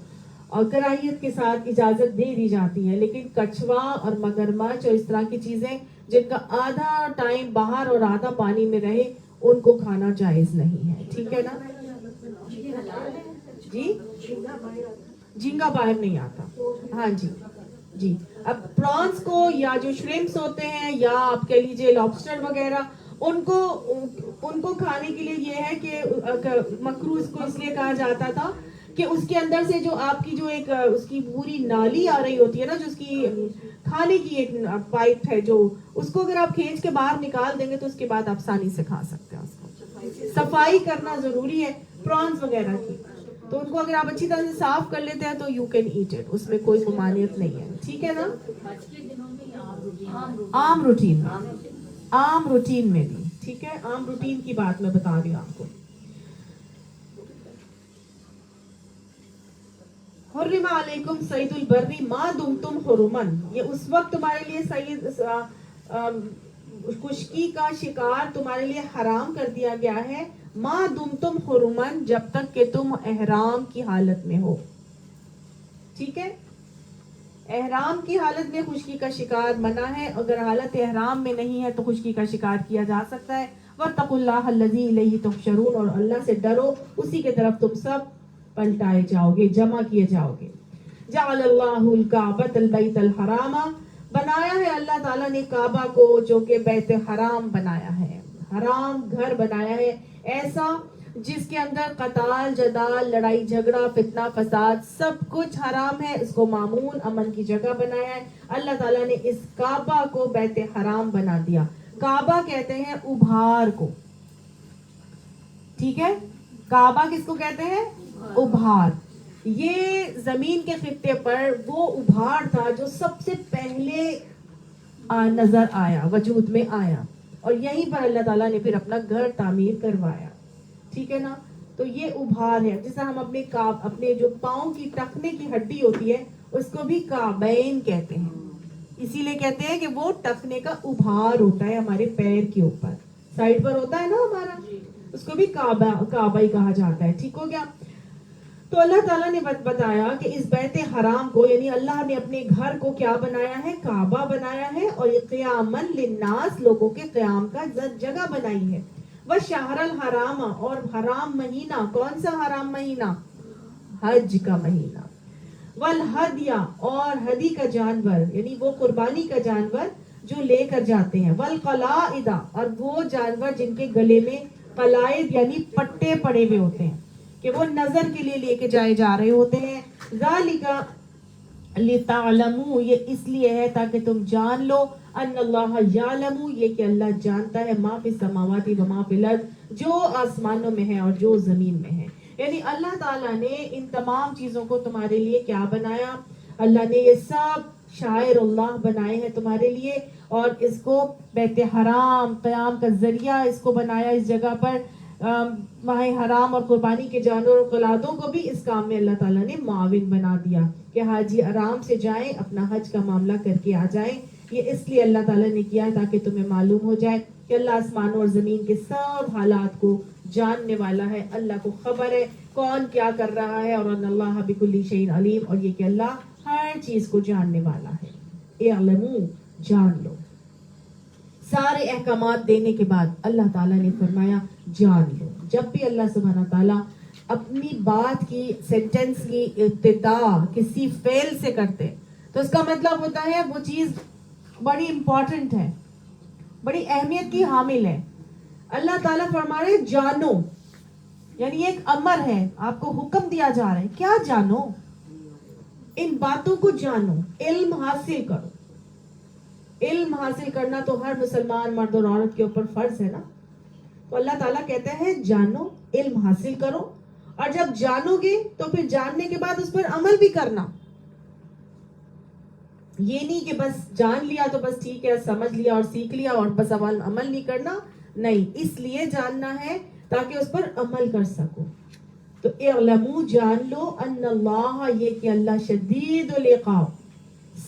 اور کراہیت کے ساتھ اجازت دے دی جاتی ہے. لیکن کچھوا اور مگرمچھ اور اس طرح کی چیزیں جن کا آدھا ٹائم باہر اور آدھا پانی میں رہے, ان کو کھانا جائز نہیں ہے. ٹھیک ہے نا. جی, جھینگا باہر نہیں آتا. ہاں جی جی. اب پرانس کو یا جو شرمپس ہوتے ہیں یا آپ کہہ لیجیے لابسٹر وغیرہ, ان کو کھانے کے لیے یہ ہے کہ مکروہ اس کو اس لیے کہا جاتا تھا کہ اس کے اندر سے جو آپ کی جو ایک اس کی پوری نالی آ رہی ہوتی ہے نا, جو اس کی کھانے کی ایک پائپ ہے, جو اس کو اگر آپ کھینچ کے باہر نکال دیں گے تو اس کے بعد آپ آسانی سے کھا سکتے ہیں. اس کو صفائی کرنا ضروری ہے پرانس وغیرہ کی. تو ان کو اگر آپ اچھی طرح سے صاف کر لیتے ہیں تو یو کین ایٹ اٹ, اس میں کوئی ممانعت نہیں ہے. ٹھیک ہے نا. عام روٹین میں بھی. ٹھیک ہے, عام روٹین کی بات میں بتا رہی ہوں آپ کو. حرم علیکم صید البر ما دمتم حرما, یہ اس وقت تمہارے لیے خشکی کا شکار تمہارے لیے حرام کر دیا گیا ہے, ما دمتم حرما, جب تک کہ تم احرام کی حالت میں ہو. ٹھیک ہے. احرام کی حالت میں خشکی کا شکار منع ہے, اگر حالت احرام میں نہیں ہے تو خشکی کا شکار کیا جا سکتا ہے. واتقوا اللہ الذی الیہ تحشرون, اور اللہ سے ڈرو, اسی کے طرف تم سب پلٹائے جاؤ گے, جمع کیے جاؤ گے. جعل اللہ الکعبۃ البیت الحرام, بنایا ہے اللہ تعالیٰ نے کعبہ کو جو کہ بیت حرام بنایا ہے, حرام گھر بنایا ہے, ایسا جس کے اندر قتال جدال, لڑائی جھگڑا, فتنہ فساد سب کچھ حرام ہے. اس کو مامون, امن کی جگہ بنایا ہے. اللہ تعالیٰ نے اس کعبہ کو بیت حرام بنا دیا. کعبہ کہتے ہیں ابھار کو. ٹھیک ہے. کعبہ کس کو کہتے ہیں؟ ابھار. یہ زمین کے خطے پر وہ ابھار تھا جو سب سے پہلے نظر آیا، وجود میں آیا، اور یہیں پر اللہ تعالیٰ نے پھر اپنا گھر تعمیر کروایا. ٹھیک ہے نا؟ تو یہ ابھار ہے. جیسے ہم اپنے جو پاؤں کی ٹخنے کی ہڈی ہوتی ہے اس کو بھی کعبین کہتے ہیں. اسی لیے کہتے ہیں کہ وہ ٹخنے کا ابھار ہوتا ہے ہمارے پیر کے اوپر، سائڈ پر ہوتا ہے نا ہمارا، اس کو بھی کعبہ ہی کہا جاتا ہے. ٹھیک ہو گیا؟ تو اللہ تعالیٰ نے بتایا کہ اس بیت حرام کو، یعنی اللہ نے اپنے گھر کو کیا بنایا ہے؟ کعبہ بنایا ہے، اور یہ قیامًا للناس، لوگوں کے قیام کا جگہ بنائی ہے. وَالشَّهْرَ الْحَرَامَ، اور حرام مہینہ. کون سا حرام مہینہ؟ حج کا مہینہ. وَالْهَدْيَ، اور ہدی کا جانور، یعنی وہ قربانی کا جانور جو لے کر جاتے ہیں. وَالْقَلَائِدَ، اور وہ جانور جن کے گلے میں قلائد یعنی پٹے پڑے ہوئے ہوتے ہیں کہ وہ نظر کے لیے لے کے جائے جا رہے ہوتے ہیں. ذَلِكَ لِتَعْلَمُوا، یہ اس لیے ہے تاکہ تم جان لو، ان اللہ یعلم، یہ کہ اللہ جانتا ہے، ما فی السماوات و ما فی الارض، جو آسمانوں میں ہے اور جو زمین میں ہے. یعنی اللہ تعالیٰ نے ان تمام چیزوں کو تمہارے لیے کیا بنایا؟ اللہ نے یہ سب شاعر اللہ بنائے ہیں تمہارے لیے، اور اس کو بیت حرام قیام کا ذریعہ اس کو بنایا. اس جگہ پر ماہ حرام اور قربانی کے جانور اور قلادوں کو بھی اس کام میں اللہ تعالیٰ نے معاون بنا دیا کہ حاجی آرام سے جائیں، اپنا حج کا معاملہ کر کے آ جائیں. یہ اس لیے اللہ تعالیٰ نے کیا ہے تاکہ تمہیں معلوم ہو جائے کہ اللہ آسمانوں اور زمین کے سب حالات کو جاننے والا ہے. اللہ کو خبر ہے کون کیا کر رہا ہے، اور ان اللہ بکل شیء علیم، اور یہ کہ اللہ ہر چیز کو جاننے والا ہے. اعلموا، جان لو. سارے احکامات دینے کے بعد اللہ تعالیٰ نے فرمایا جان لو. جب بھی اللہ سبحانہ تعالیٰ اپنی بات کی، سینٹنس کی ابتدا کسی فعل سے کرتے تو اس کا مطلب ہوتا ہے وہ چیز بڑی امپورٹنٹ ہے، بڑی اہمیت کی حامل ہے. اللہ تعالیٰ فرما رہے جانو، یعنی ایک امر ہے، آپ کو حکم دیا جا رہا ہے. کیا جانو؟ ان باتوں کو جانو، علم حاصل کرو. علم حاصل کرنا تو ہر مسلمان مرد اور عورت کے اوپر فرض ہے نا. تو اللہ تعالیٰ کہتا ہے جانو، علم حاصل کرو، اور جب جانو گے تو پھر جاننے کے بعد اس پر عمل بھی کرنا. یہ نہیں کہ بس جان لیا تو بس ٹھیک ہے، سمجھ لیا اور سیکھ لیا اور بس عمل نہیں کرنا. نہیں، اس لیے جاننا ہے تاکہ اس پر عمل کر سکو. تو اعلموا، جان لو، ان اللہ، یہ کہ اللہ شدید العقاب،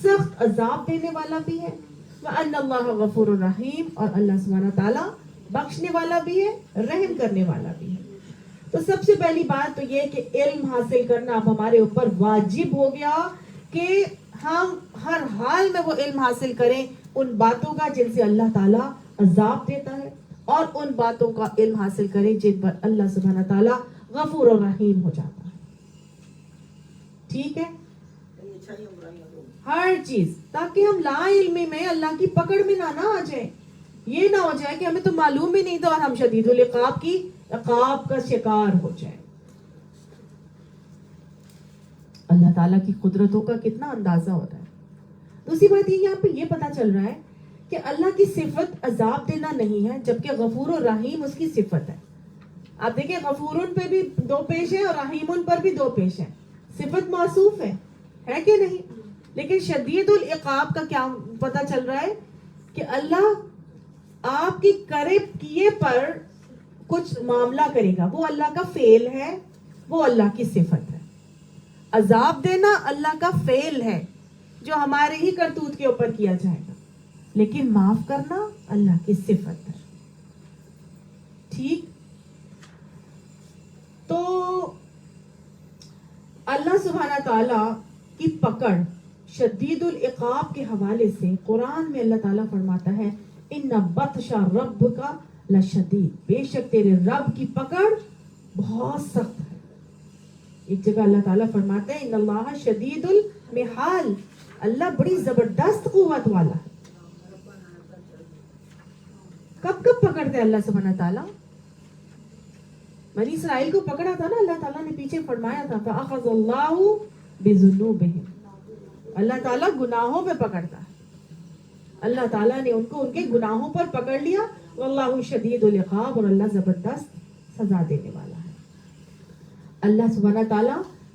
سخت عذاب دینے والا بھی ہے، وان اللہ غفور الرحیم، اور اللہ سبحانہ تعالیٰ بخشنے والا بھی ہے، رحم کرنے والا بھی ہے. تو سب سے پہلی بات تو یہ کہ علم حاصل کرنا اب ہمارے اوپر واجب ہو گیا کہ ہم ہر حال میں وہ علم حاصل کریں ان باتوں کا جن سے اللہ تعالیٰ عذاب دیتا ہے، اور ان باتوں کا علم حاصل کریں جن پر اللہ سبحانہ تعالیٰ غفور و رحیم ہو جاتا ہے. ٹھیک ہے؟ ہر چیز، تاکہ ہم لا علمی میں اللہ کی پکڑ میں نہ آ جائیں. یہ نہ ہو جائے کہ ہمیں تو معلوم ہی نہیں تھا اور ہم شدید العقاب کی عقاب کا شکار ہو جائیں. اللہ تعالیٰ کی قدرتوں کا کتنا اندازہ ہوتا ہے. دوسری بات یہ یہاں پہ یہ پتا چل رہا ہے کہ اللہ کی صفت عذاب دینا نہیں ہے، جبکہ غفور و رحیم اس کی صفت ہے. آپ دیکھیں غفورن پہ بھی 2 پیش ہے اور رحیمن پر بھی 2 پیش ہے. صفت موصوف ہے کہ نہیں؟ لیکن شدید العقاب کا کیا پتا چل رہا ہے کہ اللہ آپ کی کیے پر کچھ معاملہ کرے گا. وہ اللہ کا فعل ہے، وہ اللہ کی صفت ہے. عذاب دینا اللہ کا فعل ہے جو ہمارے ہی کرتوت کے اوپر کیا جائے گا، لیکن معاف کرنا اللہ کی صفت ہے. ٹھیک؟ تو اللہ سبحانہ تعالیٰ کی پکڑ شدید العقاب کے حوالے سے قرآن میں اللہ تعالیٰ فرماتا ہے ان بطش ربک لشدید، بے شک تیرے رب کی پکڑ بہت سخت ہے. ایک جگہ اللہ تعالیٰ فرماتا ہے ان اللہ شدید المحال، اللہ بڑی زبردست قوت والا ہے. کب پکڑتے ہیں اللہ سبحانہ تعالیٰ؟ بنی اسرائیل کو پکڑا تھا نا اللہ تعالیٰ نے، پیچھے فرمایا تھا فَأَخَذَ اللَّهُ بِذُنُوبِهِمْ، اللہ تعالیٰ گناہوں پہ پکڑتا ہے. اللہ تعالیٰ نے ان کو ان کے گناہوں پر پکڑ لیا. واللہ شدید العقاب، اور اللہ زبردست سزا دینے والا ہے. اللہ سبحانہ تعالیٰ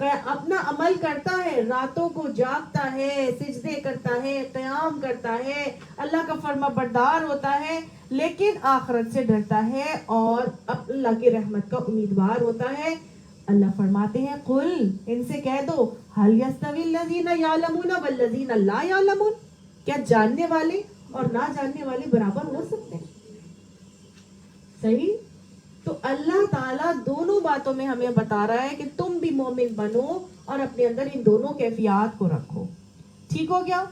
اپنا عمل کرتا ہے، راتوں کو جاگتا ہے، سجدے کرتا ہے، قیام کرتا ہے، اللہ کا فرما بردار ہوتا ہے، لیکن آخرت سے ڈرتا ہے اور اللہ کی رحمت کا امیدوار ہوتا ہے. اللہ فرماتے ہیں قل، ان سے کہہ دو، هل يستوي الذين يعلمون والذين لا يعلمون، کیا جاننے والے اور نہ جاننے والے برابر ہو سکتے ہیں؟ صحیح. تو اللہ تعالیٰ دونوں باتوں میں ہمیں بتا رہا ہے کہ تم بھی مومن بنو اور اپنے اندر ان دونوں کیفیات کو رکھو. ٹھیک ہو گیا؟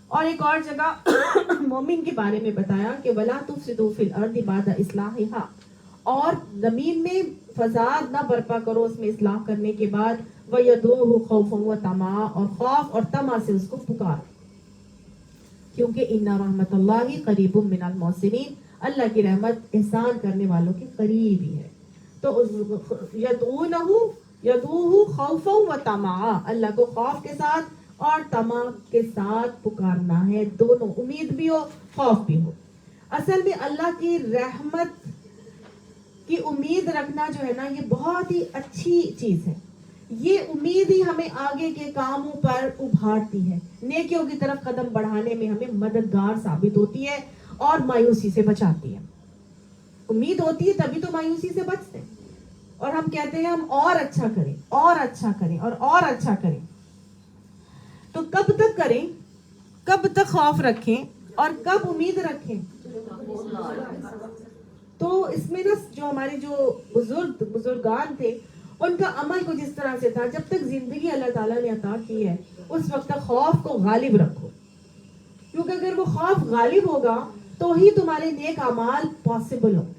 اور ایک اور جگہ مومن کے بارے میں بتایا کہ وَلَا تُفْسِدُوا فِي الْأَرْضِ بَعْدَ إِصْلَاحِهَا، اور زمین میں فساد نہ برپا کرو اس میں اصلاح کرنے کے بعد. وَيَدْعُوهُ خَوْفًا وَطَمَعًا، اور خوف اور طمع سے اس کو پکار، کیونکہ إِنَّ رَحْمَتَ اللَّهِ قَرِيبٌ مِّنَ الْمُحْسِنِينَ، اللہ کی رحمت احسان کرنے والوں کے قریب ہی ہے. تو یدعوہ خوفا و طمعا، اللہ کو خوف کے ساتھ اور طمع کے ساتھ پکارنا ہے، دونوں، امید بھی ہو خوف بھی ہو. اصل میں اللہ کی رحمت کی امید رکھنا جو ہے نا، یہ بہت ہی اچھی چیز ہے. یہ امید ہی ہمیں آگے کے کاموں پر ابھارتی ہے، نیکیوں کی طرف قدم بڑھانے میں ہمیں مددگار ثابت ہوتی ہے اور مایوسی سے بچاتی ہے. امید ہوتی ہے تبھی تو مایوسی سے بچتے ہیں. اور ہم کہتے ہیں ہم اور اچھا کریں اور اچھا کریں اور اچھا کریں. تو کب تک کریں؟ کب تک خوف رکھیں اور کب امید رکھیں؟ تو اس میں نا جو ہمارے جو بزرگان تھے، ان کا عمل کچھ اس طرح سے تھا، جب تک زندگی اللہ تعالیٰ نے عطا کی ہے اس وقت تک خوف کو غالب رکھو، کیونکہ اگر وہ خوف غالب ہوگا تو ہی تمہارے نیک اعمال پاسبل ہوں.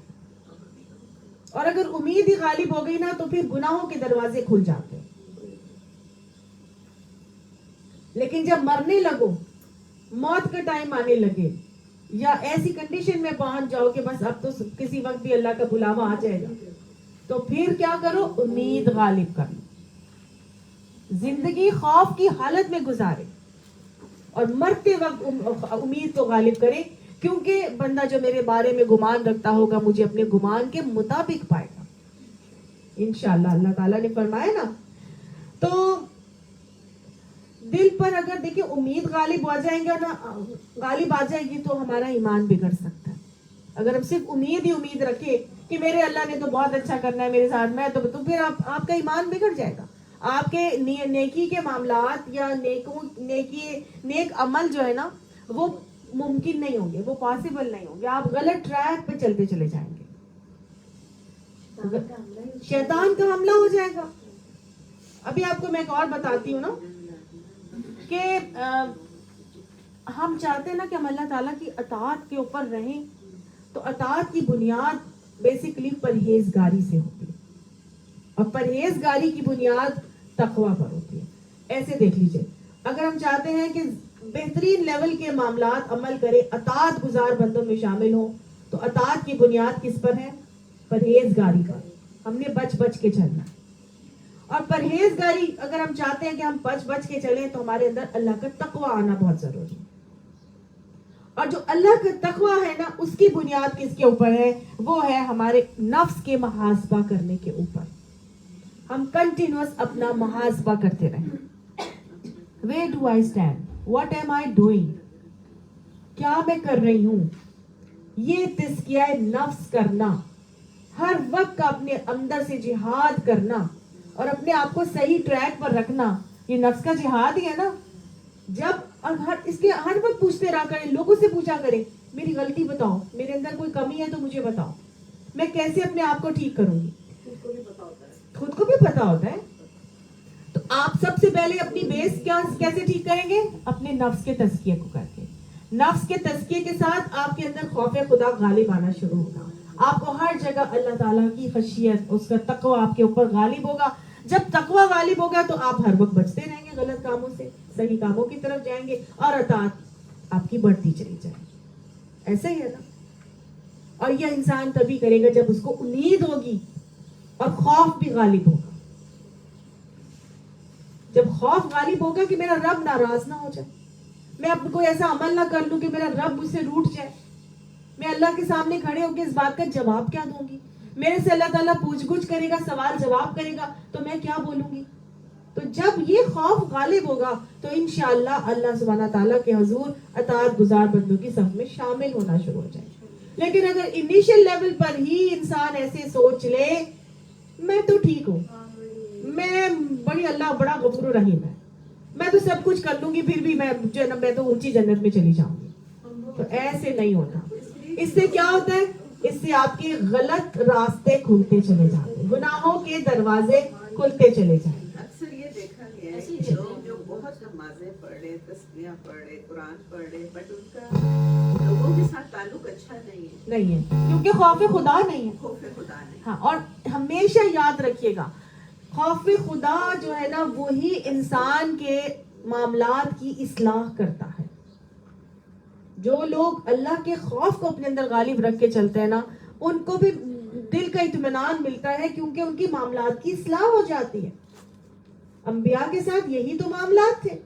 اور اگر امید ہی غالب ہو گئی نا تو پھر گناہوں کے دروازے کھل جاتے ہیں. لیکن جب مرنے لگو، موت کا ٹائم آنے لگے، یا ایسی کنڈیشن میں پہنچ جاؤ کہ بس اب تو کسی وقت بھی اللہ کا بلاوا آ جائے گا، تو پھر کیا کرو؟ امید غالب کرو. زندگی خوف کی حالت میں گزارے اور مرتے وقت امید کو غالب کرے، کیونکہ بندہ جو میرے بارے میں گمان رکھتا ہوگا مجھے اپنے گمان کے مطابق پائے گا انشاءاللہ. اللہ تعالیٰ نے فرمایا نا. تو دل پر اگر دیکھیں امید غالب آ جائیں گا نا، غالب آ جائے گی تو ہمارا ایمان بگڑ سکتا ہے. اگر ہم صرف امید ہی امید رکھے کہ میرے اللہ نے تو بہت اچھا کرنا ہے میرے ساتھ، میں تو پھر آپ کا ایمان بگڑ جائے گا. آپ کے نیکی کے معاملات یا نیک عمل جو ہے نا وہ ممکن نہیں ہوں گے، وہ پاسبل نہیں ہوں گے. آپ غلط ٹریک پہ چلتے چلے جائیں گے، شیطان کا حملہ ہو جائے گا. ابھی آپ کو میں ایک اور بتاتی ہوں نا کہ ہم چاہتے ہیں نا کہ ہم اللہ تعالیٰ کی اطاعت کے اوپر رہیں، تو اطاعت کی بنیاد بیسیکلی پرہیزگاری سے ہوتی ہے، اور پرہیزگاری کی بنیاد تقویٰ پر ہوتی ہے. ایسے دیکھ لیجئے، اگر ہم چاہتے ہیں کہ بہترین لیول کے معاملات عمل کرے، اطاعت گزار بندوں میں شامل ہوں، تو اطاعت کی بنیاد کس پر ہے؟ پرہیزگاری پر. ہم نے بچ بچ کے چلنا. اور پرہیزگاری اگر ہم چاہتے ہیں کہ ہم بچ بچ کے چلیں تو ہمارے اندر اللہ کا تقویٰ آنا بہت ضروری ہے. اور جو اللہ کا تقویٰ ہے نا، اس کی بنیاد کس کے اوپر ہے؟ وہ ہے ہمارے نفس کے محاسبہ کرنے کے اوپر. ہم کنٹینیوس اپنا محاسبہ کرتے رہیں. Where do I stand? What am I doing? کیا میں کر رہی ہوں؟ یہ تزکیہ نفس کرنا، ہر وقت اپنے اندر سے جہاد کرنا اور اپنے آپ کو صحیح ٹریک پر رکھنا، یہ نفس کا جہاد ہی ہے نا. جب اس کے ہر وقت پوچھتے رہا کریں، لوگوں سے پوچھا کریں میری غلطی بتاؤ، میرے اندر کوئی کمی ہے تو مجھے بتاؤ، میں کیسے اپنے آپ کو ٹھیک کروں گی. خود کو بھی پتا ہوتا ہے. تو آپ سب سے پہلے اپنی بیس کیسے ٹھیک کریں گے؟ اپنے نفس کے تزکیے کو کر کے. نفس کے تزکیے کے ساتھ آپ کے اندر خوف خدا غالب آنا شروع ہوگا. آپ کو ہر جگہ اللہ تعالیٰ کی خشیت، اس کا تقویٰ آپ کے اوپر غالب ہوگا. جب تقویٰ غالب ہوگا تو آپ ہر وقت بچتے رہیں گے غلط کاموں سے، صحیح کاموں کی طرف جائیں گے اور اطاعت آپ کی بڑھتی چلی جائے. ایسا ہی ہے نا. اور یہ انسان تبھی کرے گا جب اس کو امید ہوگی اور خوف بھی غالب ہوگا. جب خوف غالب ہوگا کہ میرا رب ناراض نہ ہو جائے، میں اب کوئی ایسا عمل نہ کر لوں کہ میرا رب مجھ سے روٹھ جائے، میں اللہ کے سامنے کھڑے ہو کے اس بات کا جواب کیا دوں گی، میرے سے اللہ تعالیٰ پوچھ گچھ کرے گا, سوال جواب کرے گا, تو میں کیا بولوں گی؟ تو جب یہ خوف غالب ہوگا تو انشاءاللہ اللہ سبحانہ تعالیٰ کے حضور اطاعت گزار بندوں کی صف میں شامل ہونا شروع ہو جائے. لیکن اگر انیشل لیول پر ہی انسان ایسے سوچ لے میں تو ٹھیک ہوں, میں بڑی اللہ بڑا غفور رحیم ہے, میں تو سب کچھ کر لوں گی, پھر بھی میں تو اونچی جنت میں چلی جاؤں گی, تو ایسے نہیں ہوتا. اس سے کیا ہوتا ہے؟ اس سے آپ کے غلط راستے کھلتے چلے جاتے, گناہوں کے دروازے کھلتے چلے جائیں. اکثر یہ دیکھا گیا ہے کہ لوگ جو بہت نمازیں پڑھ رہے, تسبیحاں پڑھ رہے, قرآن پڑھ رہے, بٹ ان کا لوگوں کے ساتھ تعلق اچھا نہیں ہے, کیونکہ خوف خدا نہیں ہے. خوف خدا نہیں. ہاں, اور ہمیشہ یاد رکھیے گا خوف خدا جو ہے نا وہی انسان کے معاملات کی اصلاح کرتا ہے. جو لوگ اللہ کے خوف کو اپنے اندر غالب رکھ کے چلتے ہیں نا ان کو بھی دل کا اطمینان ملتا ہے, کیونکہ ان کی معاملات کی اصلاح ہو جاتی ہے. انبیاء کے ساتھ یہی تو معاملات تھے,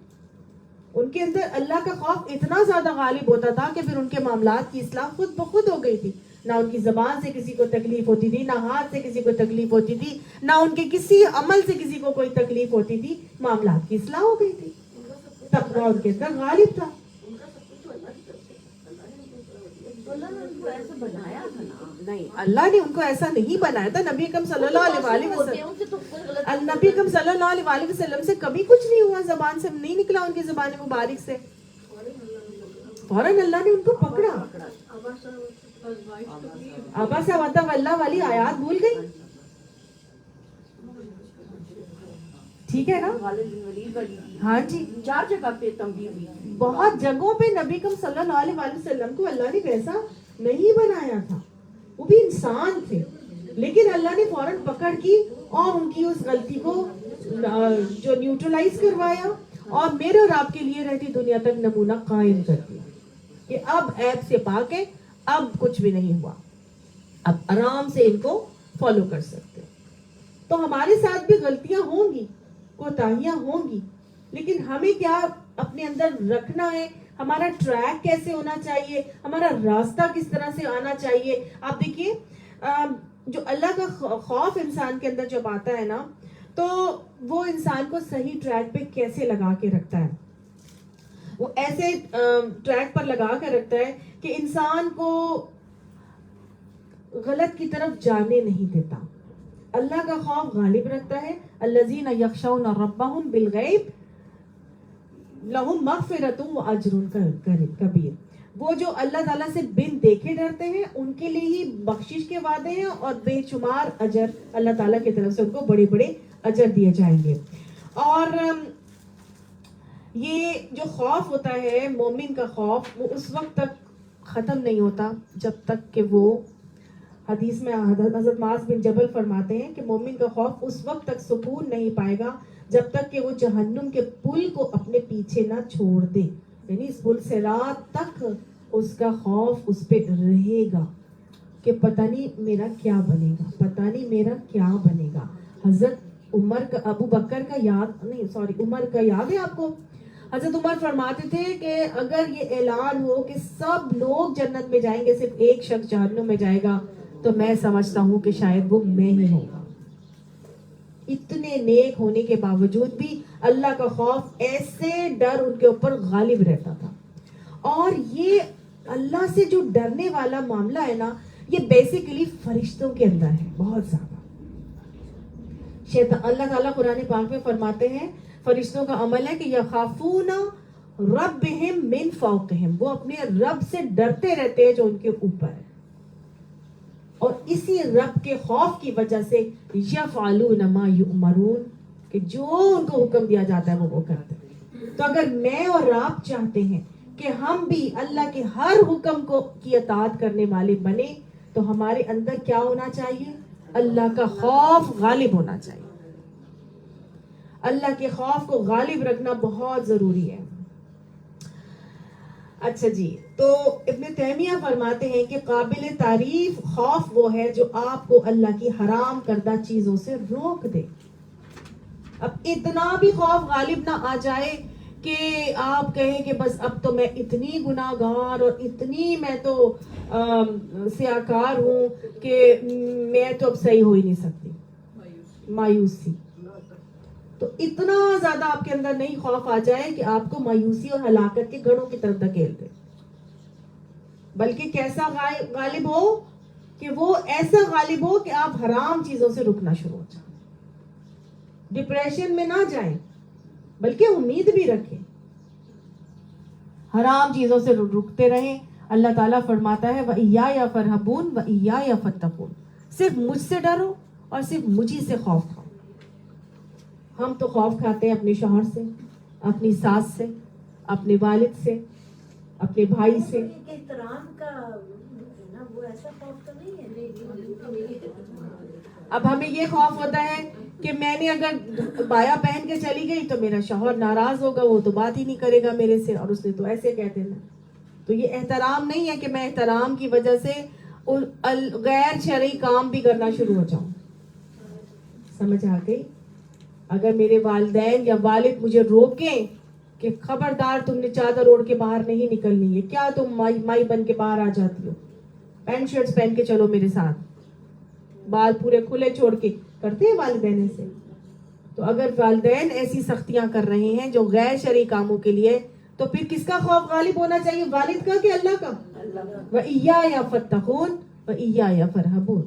ان کے اندر اللہ کا خوف اتنا زیادہ غالب ہوتا تھا کہ پھر ان کے معاملات کی اصلاح خود بخود ہو گئی تھی. نہ ان کی زبان سے کسی کو تکلیف ہوتی تھی, نہ ہاتھ سے کسی کو تکلیف ہوتی تھی, نہ ان کے کسی عمل سے کسی کو کوئی تکلیف ہوتی تھی, معاملات کی اصلاح ہو گئی تھی. تقویٰ ان کے اندر غالب تھا. نہیں, اللہ نے ان کو ایسا نہیں بنایا تھا. نبی اکرم صلی اللہ علیہ وسلم, نبی اکرم صلی اللہ علیہ وسلم سے کبھی کچھ نہیں ہوا, زبان سے نہیں نکلا ان کی زبان مبارک سے, فوراً اللہ نے ان کو پکڑا. ابا سے اللہ والی آیات بھول گئی, ٹھیک ہے نا. ہاں جی, 4 جگہ پہ تنبیہ ہوئی, بہت جگہوں پہ نبی اکرم صلی اللہ علیہ وسلم کو اللہ نے ویسا نہیں بنایا تھا. وہ بھی انسان تھے, لیکن اللہ نے فوراً پکڑ کی اور ان کی اس غلطی کو جو نیوٹرلائز کروایا, اور میرے اور آپ کے لیے رہتی دنیا تک نمونہ قائم کر دیا کہ اب عیب سے پاک ہے, اب کچھ بھی نہیں ہوا, اب آرام سے ان کو فالو کر سکتے. تو ہمارے ساتھ بھی غلطیاں ہوں گی, کوتاہیاں ہوں گی, لیکن ہمیں کیا اپنے اندر رکھنا ہے, ہمارا ٹریک کیسے ہونا چاہیے, ہمارا راستہ کس طرح سے آنا چاہیے. آپ دیکھیے جو اللہ کا خوف انسان کے اندر جب آتا ہے نا تو وہ انسان کو صحیح ٹریک پہ کیسے لگا کے رکھتا ہے. وہ ایسے ٹریک پر لگا کر رکھتا ہے کہ انسان کو غلط کی طرف جانے نہیں دیتا. اللہ کا خوف غالب رکھتا ہے. الذین یخشون ربہم بالغیب لہم مغفرۃ واجر کبیر. وہ جو اللہ تعالیٰ سے بن دیکھے ڈرتے ہیں ان کے لیے ہی بخشش کے وعدے ہیں, اور بے شمار اجر اللہ تعالیٰ کی طرف سے ان کو بڑے بڑے اجر دیے جائیں گے. اور یہ جو خوف ہوتا ہے مومن کا خوف, وہ اس وقت تک ختم نہیں ہوتا جب تک کہ وہ, حدیث میں حضرت معاذ بن جبل فرماتے ہیں کہ مومن کا خوف اس وقت تک سکون نہیں پائے گا جب تک کہ وہ جہنم کے پل کو اپنے پیچھے نہ چھوڑ دے. یعنی اس پل سے رات تک اس کا خوف اس پہ رہے گا کہ پتہ نہیں میرا کیا بنے گا, پتہ نہیں میرا کیا بنے گا. حضرت عمر کا, ابو بکر کا عمر کا یاد ہے آپ کو؟ حضرت عمر فرماتے تھے کہ اگر یہ اعلان ہو کہ سب لوگ جنت میں جائیں گے, صرف ایک شخص جہنم میں جائے گا, تو میں سمجھتا ہوں کہ شاید وہ میں ہی ہوں گا. اتنے نیک ہونے کے باوجود بھی اللہ کا خوف ایسے ڈر ان کے اوپر غالب رہتا تھا. اور یہ اللہ سے جو ڈرنے والا معاملہ ہے نا, یہ بیسیکلی فرشتوں کے اندر ہے بہت زیادہ. اللہ تعالیٰ قرآن پاک میں فرماتے ہیں فرشتوں کا عمل ہے کہ یخافون ربہم من فوقہم, وہ اپنے رب سے ڈرتے رہتے ہیں جو ان کے اوپر ہے, اور اسی رب کے خوف کی وجہ سے یفعلون ما یؤمرون, کہ جو ان کو حکم دیا جاتا ہے وہ کرتے ہیں. تو اگر میں اور آپ چاہتے ہیں کہ ہم بھی اللہ کے ہر حکم کو کی اطاعت کرنے والے بنے, تو ہمارے اندر کیا ہونا چاہیے؟ اللہ کا خوف غالب ہونا چاہیے. اللہ کے خوف کو غالب رکھنا بہت ضروری ہے. اچھا جی, تو ابن تیمیہ فرماتے ہیں کہ قابل تعریف خوف وہ ہے جو آپ کو اللہ کی حرام کردہ چیزوں سے روک دے. اب اتنا بھی خوف غالب نہ آ جائے کہ آپ کہیں کہ بس اب تو میں اتنی گناہ گار اور اتنی میں تو سیاکار ہوں کہ میں تو اب صحیح ہو ہی نہیں سکتی. مایوسی. تو اتنا زیادہ آپ کے اندر نہیں خوف آ جائے کہ آپ کو مایوسی اور ہلاکت کے گڑھوں کی طرف دھکیل دے, بلکہ کیسا غالب ہو کہ وہ ایسا غالب ہو کہ آپ حرام چیزوں سے رکنا شروع ہو جائیں, ڈپریشن میں نہ جائیں بلکہ امید بھی رکھیں, حرام چیزوں سے رکتے رہیں. اللہ تعالیٰ فرماتا ہے وَإِيَّايَ فَارْهَبُونَ وَإِيَّايَ فَاتَّقُونَ, صرف مجھ سے ڈرو اور صرف مجھی سے خوف کھاؤ. ہم تو خوف کھاتے ہیں اپنے شوہر سے, اپنی ساس سے, اپنے والد سے, اپنے بھائی سے. احترام کا نا وہ ایسا خوف تو نہیں ہے. اب ہمیں یہ خوف ہوتا ہے کہ میں نے اگر بایا پہن کے چلی گئی تو میرا شوہر ناراض ہوگا, وہ تو بات ہی نہیں کرے گا میرے سے, اور اس نے تو ایسے کہہ دینا. تو یہ احترام نہیں ہے کہ میں احترام کی وجہ سے غیر شرعی کام بھی کرنا شروع ہو جاؤں. سمجھ آ گئی؟ اگر میرے والدین یا والد مجھے روکیں کہ خبردار تم نے چادر اوڑھ کے باہر نہیں نکلنی ہے, کیا تم مائی بن کے باہر آ جاتی ہو, پینٹ شرٹس پہن کے چلو میرے ساتھ, بال پورے کھلے چھوڑ کے, کرتے ہیں والدین ایسے. تو اگر والدین ایسی سختیاں کر رہے ہیں جو غیر شرعی کاموں کے لیے, تو پھر کس کا خوف غالب ہونا چاہیے, والد کا کہ اللہ کا؟ وَإِيَّايَ فَاتَّقُونَ وَإِيَّايَ فَارْهَبُونَ.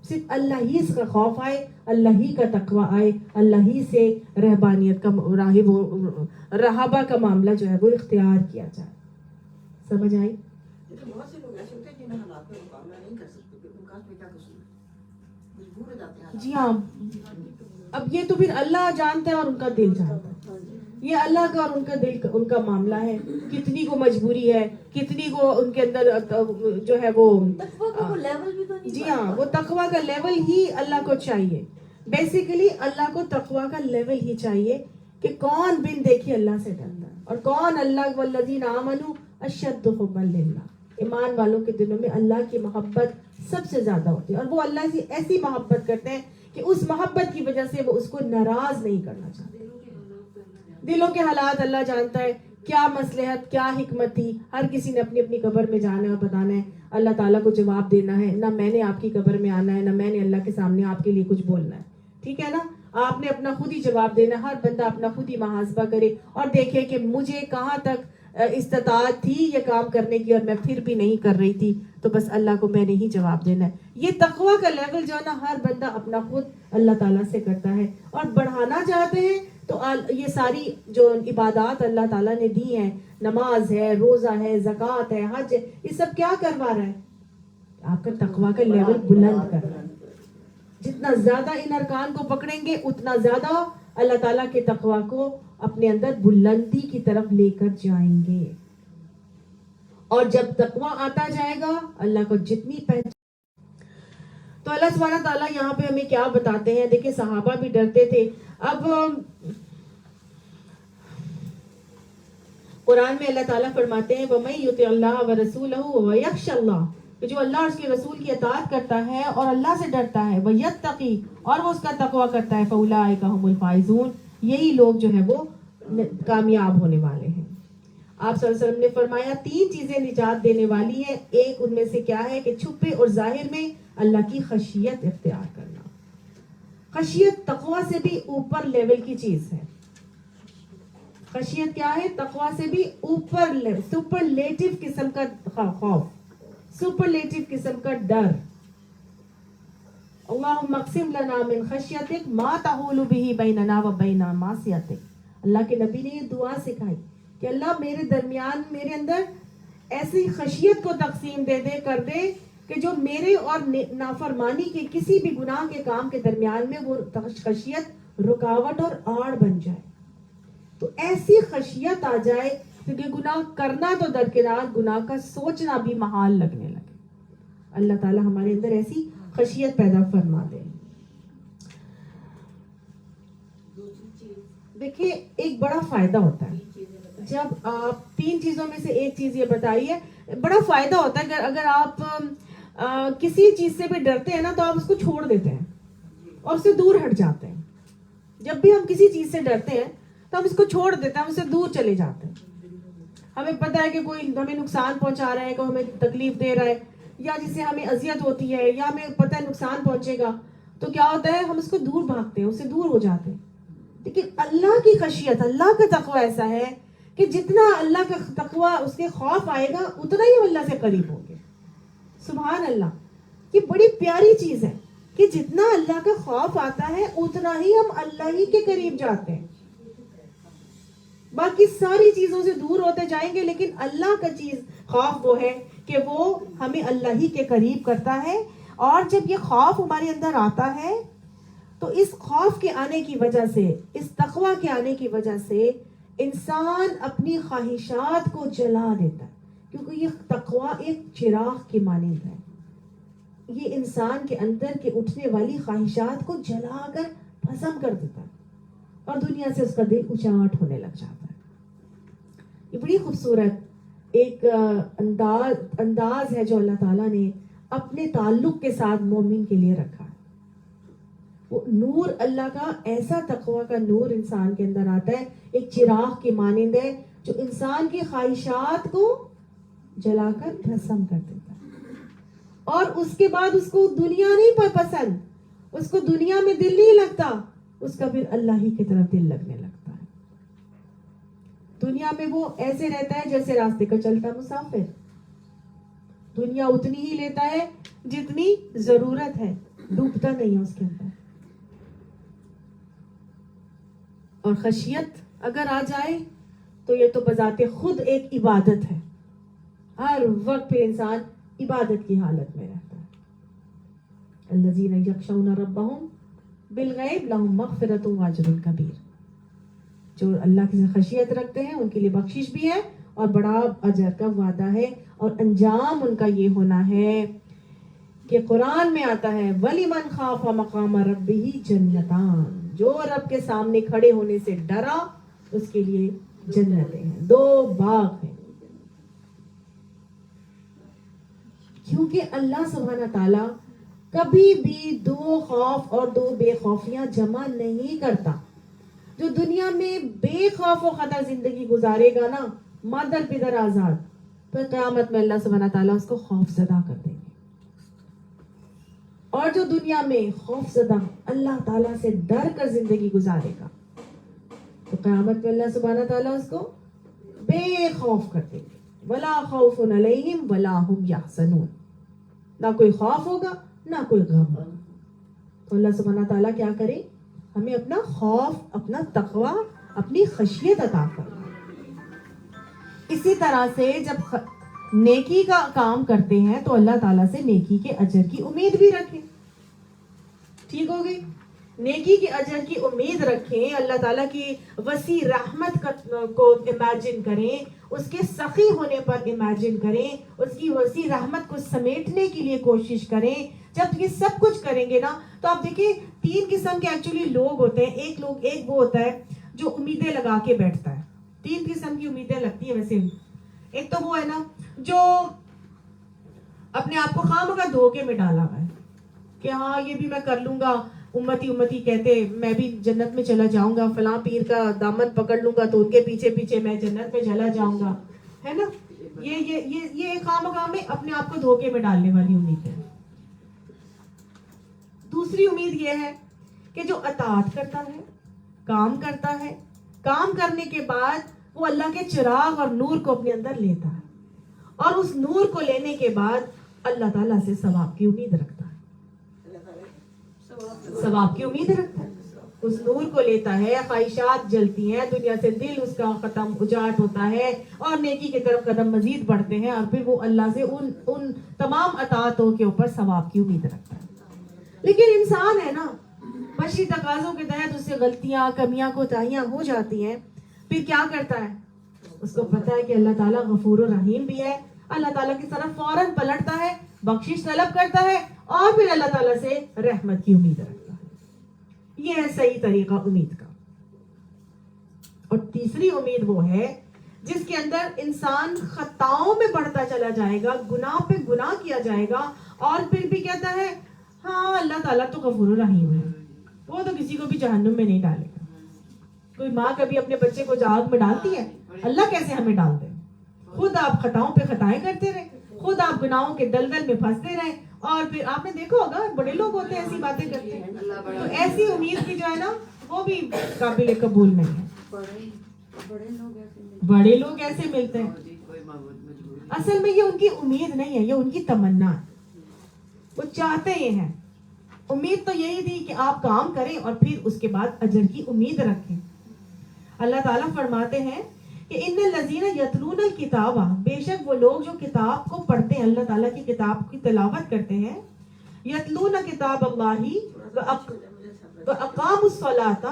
صرف اللہ ہی کا خوف آئے, اللہ ہی کا تقوی آئے, اللہ ہی سے رہبانیت کا رہابہ کا معاملہ جو ہے وہ اختیار کیا جائے. سمجھ آئی؟ لیکن بہت سے لوگ ایسے ہوتے ہیں جنہیں حالات میں مقابلہ نہیں کر سکتے, ان کا کیا قصور ہے, مجبور ہو جاتے ہیں. جی ہاں, اب یہ تو پھر اللہ جانتا ہے اور ان کا دل جانتا ہے. یہ اللہ کا اور ان کا دل ان کا معاملہ ہے, کتنی کو مجبوری ہے, کتنی کو ان کے اندر جو ہے وہ لیول بھی تو نہیں. جی ہاں, وہ تقویٰ کا لیول ہی اللہ کو چاہیے. بیسیکلی اللہ کو تقویٰ کا لیول ہی چاہیے کہ کون بن دیکھی اللہ سے ڈرتا ہے, اور کون اللہ والذین آمنوا اشد حبا للہ, ایمان والوں کے دلوں میں اللہ کی محبت سب سے زیادہ ہوتی ہے, اور وہ اللہ سے ایسی محبت کرتے ہیں کہ اس محبت کی وجہ سے وہ اس کو ناراض نہیں کرنا چاہتے. دلوں کے حالات اللہ جانتا ہے, کیا مصلحت کیا حکمت تھی. ہر کسی نے اپنی اپنی قبر میں جانا ہے اور بتانا ہے, اللہ تعالیٰ کو جواب دینا ہے. نہ میں نے آپ کی قبر میں آنا ہے, نہ میں نے اللہ کے سامنے آپ کے لیے کچھ بولنا ہے. ٹھیک ہے نا, آپ نے اپنا خود ہی جواب دینا. ہر بندہ اپنا خود ہی محاسبہ کرے اور دیکھے کہ مجھے کہاں تک استطاعت تھی یہ کام کرنے کی, اور میں پھر بھی نہیں کر رہی تھی, تو بس اللہ کو میں نے ہی جواب دینا ہے. یہ تقویٰ کا لیول جو ہے نا, ہر بندہ اپنا خود اللہ تعالیٰ سے کرتا ہے. اور بڑھانا چاہتے ہیں تو یہ ساری جو عبادات اللہ تعالیٰ نے دی ہیں, نماز ہے, روزہ ہے, زکوٰۃ ہے, حج ہے, یہ سب کیا کروا رہا ہے؟ آپ کا تقویٰ کا لیول بلند کر رہا ہے. جتنا زیادہ ان ارکان کو پکڑیں گے اتنا زیادہ اللہ تعالیٰ کے تقویٰ کو اپنے اندر بلندی کی طرف لے کر جائیں گے. اور جب تقویٰ آتا جائے گا, اللہ کو جتنی پہچان. تو اللہ سبحانہ تعالیٰ یہاں پہ ہمیں کیا بتاتے ہیں, دیکھیں صحابہ بھی ڈرتے تھے. اب قرآن میں اللہ تعالیٰ فرماتے ہیں وَمَن يُطِعِ اللَّهَ وَرَسُولَهُ وَيَخْشَ اللَّهَ, کہ جو اللہ اور اس کے رسول کی اطاعت کرتا ہے اور اللہ سے ڈرتا ہے, وَيَتَّقِي, اور وہ اس کا تقویٰ کرتا ہے, فَأُولَٰئِكَ هُمُ الْفَائِزُونَ, یہی لوگ جو ہے وہ کامیاب ہونے والے ہیں. آپ صلی اللہ علیہ وسلم نے فرمایا 3 چیزیں نجات دینے والی ہیں. ایک ان میں سے کیا ہے کہ چھپے اور ظاہر میں اللہ کی خشیت اختیار کرنا. خشیت تقویٰ سے بھی اوپر لیول کی چیز ہے. خشیت کیا ہے؟ تقویٰ سے بھی اوپر لیول, سپرلیٹو قسم کا خوف, سپرلیٹو قسم کا ڈر. اللہم اقسم لنا من خشیتک ما تحول بہ بیننا و بین معصیتک. اللہ کے نبی نے یہ دعا سکھائی کہ اللہ میرے درمیان, میرے اندر ایسی خشیت کو تقسیم کر دے کہ جو میرے اور نافرمانی کے کسی بھی گناہ کے کام کے درمیان میں وہ خشیت رکاوٹ اور آڑ بن جائے. تو ایسی خشیت آ جائے کیونکہ گناہ کرنا تو درکنار, گناہ کا سوچنا بھی محال لگنے لگے. اللہ تعالی ہمارے اندر ایسی خشیت پیدا فرما دے. دیکھیں ایک بڑا فائدہ ہوتا ہے جب آپ 3 چیزوں میں سے ایک چیز یہ بتائیے, بڑا فائدہ ہوتا ہے کہ اگر آپ کسی چیز سے بھی ڈرتے ہیں نا تو آپ اس کو چھوڑ دیتے ہیں اور اس سے دور ہٹ جاتے ہیں. جب بھی ہم کسی چیز سے ڈرتے ہیں تو ہم اس کو چھوڑ دیتے ہیں, ہم اس سے دور چلے جاتے ہیں. ہمیں پتہ ہے کہ کوئی ہمیں نقصان پہنچا رہا ہے, کوئی ہمیں تکلیف دے رہا ہے, یا جس سے ہمیں اذیت ہوتی ہے, یا ہمیں پتہ ہے نقصان پہنچے گا, تو کیا ہوتا ہے, ہم اس کو دور بھاگتے ہیں, اس سے دور ہو جاتے ہیں. لیکن اللہ کی خشیت, اللہ کا تقوی ایسا ہے کہ جتنا اللہ کا تقوی, اس کے خوف آئے گا, اتنا ہی ہم اللہ سے قریب ہوں گے. سبحان اللہ, یہ بڑی پیاری چیز ہے کہ جتنا اللہ کا خوف آتا ہے اتنا ہی ہم اللہ ہی کے قریب جاتے ہیں. باقی ساری چیزوں سے دور ہوتے جائیں گے, لیکن اللہ کا چیز خوف وہ ہے کہ وہ ہمیں اللہ ہی کے قریب کرتا ہے. اور جب یہ خوف ہمارے اندر آتا ہے تو اس خوف کے آنے کی وجہ سے, اس تقوی کے آنے کی وجہ سے انسان اپنی خواہشات کو جلا دیتا ہے, کیونکہ یہ تقوی ایک چراغ کی مانند ہے. یہ انسان کے اندر کے اٹھنے والی خواہشات کو جلا کر بھسم کر دیتا ہے, اور دنیا سے اس کا دل اچاٹ ہونے لگ جاتا ہے. یہ بڑی خوبصورت ایک انداز ہے جو اللہ تعالیٰ نے اپنے تعلق کے ساتھ مومن کے لیے رکھا ہے. وہ نور اللہ کا, ایسا تقوی کا نور انسان کے اندر آتا ہے, ایک چراغ کی مانند ہے جو انسان کی خواہشات کو جلا کر بھسم کر دیتا ہے. اور اس کے بعد اس کو دنیا نہیں پسند, اس کو دنیا میں دل نہیں لگتا, اس کا پھر اللہ ہی کی طرف دل لگنے لگتا ہے. دنیا میں وہ ایسے رہتا ہے جیسے راستے کا چلتا مسافر. دنیا اتنی ہی لیتا ہے جتنی ضرورت ہے, ڈوبتا نہیں ہے اس کے اندر. اور خشیت اگر آ جائے تو یہ تو بذات خود ایک عبادت ہے. ہر وقت پہ انسان عبادت کی حالت میں رہتا ہے. الذین یخشون ربہم بالغیب لہم مغفرۃ واجر کبیر. جو اللہ کی خشیت رکھتے ہیں ان کے لیے بخشش بھی ہے اور بڑا اجر کا وعدہ ہے. اور انجام ان کا یہ ہونا ہے کہ قرآن میں آتا ہے وَلِمَنْ خَافَ مَقَامَ رَبِّهِ جَنَّتَانِ. جو رب کے سامنے کھڑے ہونے سے ڈرا اس کے لیے جنتیں ہیں, 2 باغ ہیں. کیونکہ اللہ سبحانہ تعالیٰ کبھی بھی 2 خوف اور 2 بے خوفیاں جمع نہیں کرتا. جو دنیا میں بے خوف و خطر زندگی گزارے گا نا, مادر پدر آزاد, پھر قیامت میں اللہ سبحانہ تعالیٰ اس کو خوف زدہ کر دیں گے. اور جو دنیا میں خوف زدہ اللہ تعالیٰ سے ڈر کر زندگی گزارے گا تو قیامت میں اللہ سبحانہ تعالیٰ اس کو بے خوف کر دیں گے. وَلَا خَوْفٌ عَلَيْهِمْ وَلَا هُمْ يَحْزَنُونَ. نہ کوئی خوف ہوگا نہ کوئی غم. تو اللہ سبحانہ تعالیٰ کیا کرے, ہمیں اپنا خوف, اپنا تقوی, اپنی خشیت عطا کرے. اسی طرح سے جب نیکی کا کام کرتے ہیں تو اللہ تعالیٰ سے نیکی کے اجر کی امید بھی رکھیں. ٹھیک ہو گئی, نیکی کے اجر کی امید رکھیں, اللہ تعالیٰ کی وسیع رحمت کو امیجن کریں, اس کے سخی ہونے پر امیجن کریں, اس کی وسیع رحمت کو سمیٹنے کے لیے کوشش کریں. جب یہ سب کچھ کریں گے نا تو آپ دیکھیں 3 قسم کے ایکچولی لوگ ہوتے ہیں. ایک وہ ہوتا ہے جو امیدیں لگا کے بیٹھتا ہے. 3 قسم کی امیدیں لگتی ہیں ویسے. ایک تو وہ ہے نا جو اپنے آپ کو خواہ دھوکے میں ڈالا ہوا ہے کہ ہاں یہ بھی میں کر لوں گا, امتی کہتے میں بھی جنت میں چلا جاؤں گا, فلاں پیر کا دامن پکڑ لوں گا تو ان کے پیچھے پیچھے میں جنت میں چلا جاؤں گا, ہے نا. یہ خواہ میں اپنے آپ کو دھوکے میں ڈالنے والی امید ہے. دوسری امید یہ ہے کہ جو اطاعت کرتا ہے, کام کرتا ہے, کام کرنے کے بعد وہ اللہ کے چراغ اور نور کو اپنے اندر لیتا ہے, اور اس نور کو لینے کے بعد اللہ تعالیٰ سے ثواب کی امید رکھتا ہے. ثواب کی امید رکھتا ہے, اس نور کو لیتا ہے, خواہشات جلتی ہیں, دنیا سے دل اس کا ختم اجاٹ ہوتا ہے, اور نیکی کی طرف قدم مزید بڑھتے ہیں, اور پھر وہ اللہ سے ان تمام اطاعتوں کے اوپر ثواب کی امید رکھتا ہے. لیکن انسان ہے نا, بشری تقاضوں کے تحت اس سے غلطیاں, کمیاں, کوتاہیاں ہو جاتی ہیں. پھر کیا کرتا ہے, اس کو پتا ہے کہ اللہ تعالیٰ غفور و رحیم بھی ہے, اللہ تعالیٰ کی طرف فوراً پلٹتا ہے, بخشش طلب کرتا ہے, اور پھر اللہ تعالیٰ سے رحمت کی امید رکھتا ہے. یہ ہے صحیح طریقہ امید کا. اور تیسری امید وہ ہے جس کے اندر انسان خطاؤں میں بڑھتا چلا جائے گا, گناہ پہ گناہ کیا جائے گا, اور پھر بھی کہتا ہے ہاں اللہ تعالیٰ تو غفور و رحیم ہے, وہ تو کسی کو بھی جہنم میں نہیں ڈالے گا. کوئی ماں کبھی اپنے بچے کو آگ میں ڈالتی ہے؟ اللہ کیسے ہمیں ڈال دے؟ خود آپ خطاؤں پہ خطائیں کرتے رہے، خود آپ گناہوں کے دلدل میں پھنستے رہے، اور پھر آپ نے دیکھا ہوگا بڑے لوگ ہوتے ہیں ایسی باتیں کرتے ہیں. تو ایسی امید بھی جو ہے نا وہ بھی قابل قبول نہیں ہے. بڑے لوگ ایسے ملتے ہیں، اصل میں یہ ان کی امید نہیں ہے، یہ ان کی تمنا ہے. وہ چاہتے یہ ہیں، امید تو یہی تھی کہ آپ کام کریں اور پھر اس کے بعد اجر کی امید رکھیں. اللہ تعالیٰ فرماتے ہیں کہ ان الذین یتلون الکتاب، بے شک وہ لوگ جو کتاب کو پڑھتے ہیں، اللہ تعالیٰ کی کتاب کی تلاوت کرتے ہیں. یتلون کتاب اللہ واقاموا الصلاۃ،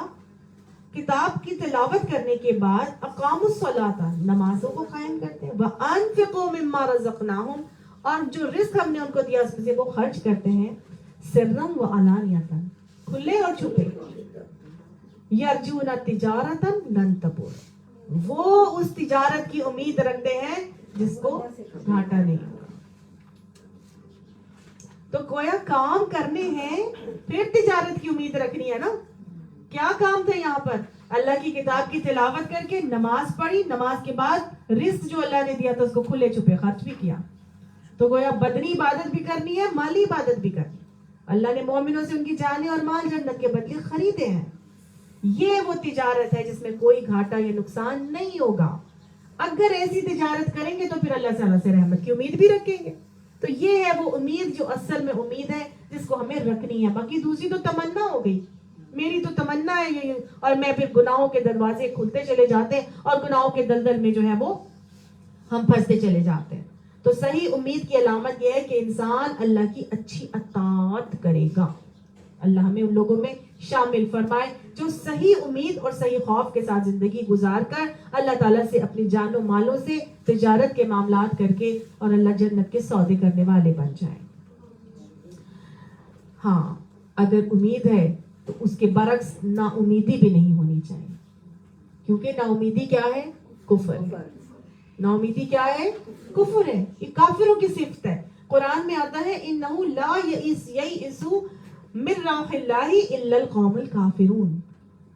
کتاب کی تلاوت کرنے کے بعد اقاموا الصلاۃ، نمازوں کو قائم کرتے ہیں. وانفقوا مما رزقناہم، اور جو رزق ہم نے ان کو دیا اس میں سے وہ خرچ کرتے ہیں. سرا وعلانیۃ، کھلے اور چھپے. یرجون تجارۃ لن تبور، وہ اس تجارت کی امید رکھتے ہیں جس کو گھاٹا نہیں ہوگا. تو گویا کام کرنے ہیں پھر تجارت کی امید رکھنی ہے نا. کیا کام تھا یہاں پر؟ اللہ کی کتاب کی تلاوت کر کے نماز پڑھی، نماز کے بعد رزق جو اللہ نے دیا تھا اس کو کھلے چھپے خرچ بھی کیا. تو گویا بدنی عبادت بھی کرنی ہے، مالی عبادت بھی کرنی ہے. اللہ نے مومنوں سے ان کی جانیں اور مال جنت کے بدلے خریدے ہیں. یہ وہ تجارت ہے جس میں کوئی گھاٹا یا نقصان نہیں ہوگا. اگر ایسی تجارت کریں گے تو پھر اللہ تعالیٰ سے رحمت کی امید بھی رکھیں گے. تو یہ ہے وہ امید جو اصل میں امید ہے جس کو ہمیں رکھنی ہے. باقی دوسری تو تمنا ہو گئی، میری تو تمنا ہے یہ، اور میں پھر گناہوں کے دروازے کھلتے چلے جاتے ہیں اور گناہوں کے دلدل میں جو ہے وہ ہم پھنستے چلے جاتے ہیں. تو صحیح امید کی علامت یہ ہے کہ انسان اللہ کی اچھی اطاعت کرے گا. اللہ ہمیں ان لوگوں میں شامل فرمائے جو صحیح امید اور صحیح خوف کے ساتھ زندگی گزار کر اللہ تعالیٰ سے اپنی جان و مالوں سے تجارت کے معاملات کر کے اور اللہ جنت کے سودے کرنے والے بن جائیں. ہاں، اگر امید ہے تو اس کے برعکس نا امیدی بھی نہیں ہونی چاہیے، کیونکہ نا امیدی کیا ہے؟ کفر. نا امیدی کیا ہے؟ کفر ہے. یہ کافروں کی صفت ہے. قرآن میں آتا ہے انہ لا یئس من رحمۃ اللہ الا القوم الکافرون،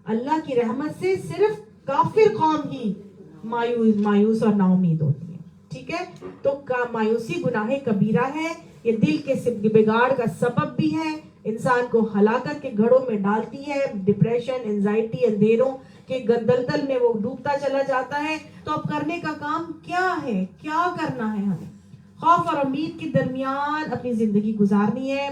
اللہ کی رحمت سے صرف کافر قوم ہی مایوس اور نا امید ہوتی ہے. ٹھیک ہے، تو مایوسی گناہ کبیرہ ہے. یہ دل کے بگاڑ کا سبب بھی ہے، انسان کو ہلاکت کے گھڑوں میں ڈالتی ہے. ڈپریشن، انزائٹی، اندھیروں کے دلدل میں وہ ڈوبتا چلا جاتا ہے. تو اب کرنے کا کام کیا ہے؟ کیا کرنا ہے؟ ہمیں خوف اور امید کے درمیان اپنی زندگی گزارنی ہے.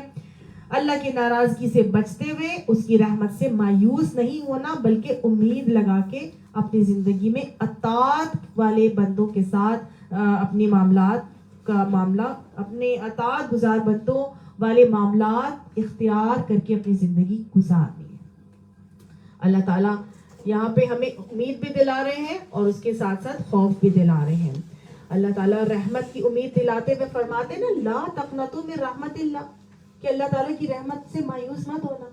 اللہ کی ناراضگی سے بچتے ہوئے اس کی رحمت سے مایوس نہیں ہونا، بلکہ امید لگا کے اپنی زندگی میں اطاعت والے بندوں کے ساتھ اپنے اطاعت گزار بندوں والے معاملات اختیار کر کے اپنی زندگی گزارنی ہے. اللہ تعالیٰ یہاں پہ ہمیں امید بھی دلا رہے ہیں اور اس کے ساتھ ساتھ خوف بھی دلا رہے ہیں. اللہ تعالیٰ رحمت کی امید دلاتے ہوئے فرماتے ہیں نا، لا تقنطوا من رحمت اللہ، کہ اللہ تعالیٰ کی رحمت سے مایوس مت ہونا.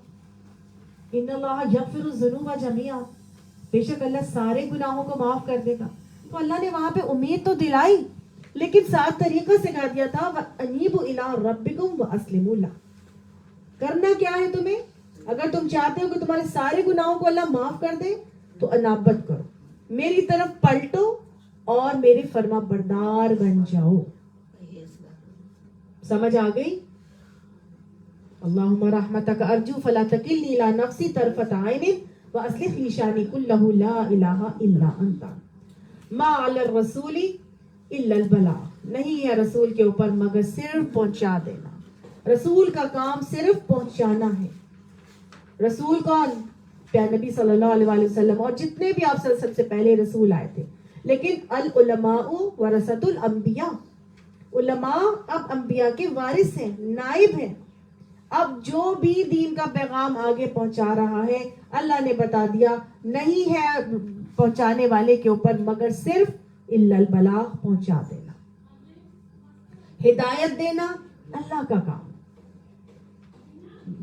ان اللہ یغفر الذنوب جميعا، بے شک اللہ سارے گناہوں کو معاف کر دے گا. تو اللہ نے وہاں پہ امید تو دلائی، لیکن ساتھ طریقہ سکھا دیا تھا وَأَنِيبُوا إِلَىٰ رَبِّكُمْ وَأَسْلِمُوا لَهُ. کرنا کیا ہے تمہیں؟ اگر تم چاہتے ہو کہ تمہارے سارے گناہوں کو اللہ معاف کر دے تو انابت کرو، میری طرف پلٹو اور میرے فرما بردار بن جاؤ. سمجھ آ گئی؟ اللہم رحمتک ارجو فلا تکلنی الی نفسی طرفۃ عین واصلح لی شانی کلہ لا الہ الا انت. ما علی الرسول الا البلاغ، نہیں ہے رسول کے اوپر مگر صرف پہنچا دینا. رسول کا کام صرف پہنچانا ہے. رسول کون؟ پیارے نبی صلی اللہ علیہ وسلم اور جتنے بھی آپ صلی اللہ علیہ وسلم سے پہلے رسول آئے تھے. لیکن العلماء ورثۃ الانبیاء، علماء اب انبیاء کے وارث ہیں، نائب ہیں. اب جو بھی دین کا پیغام آگے پہنچا رہا ہے اللہ نے بتا دیا نہیں ہے پہنچانے والے کے اوپر مگر صرف الا البلاغ، پہنچا دینا. ہدایت دینا اللہ کا کام،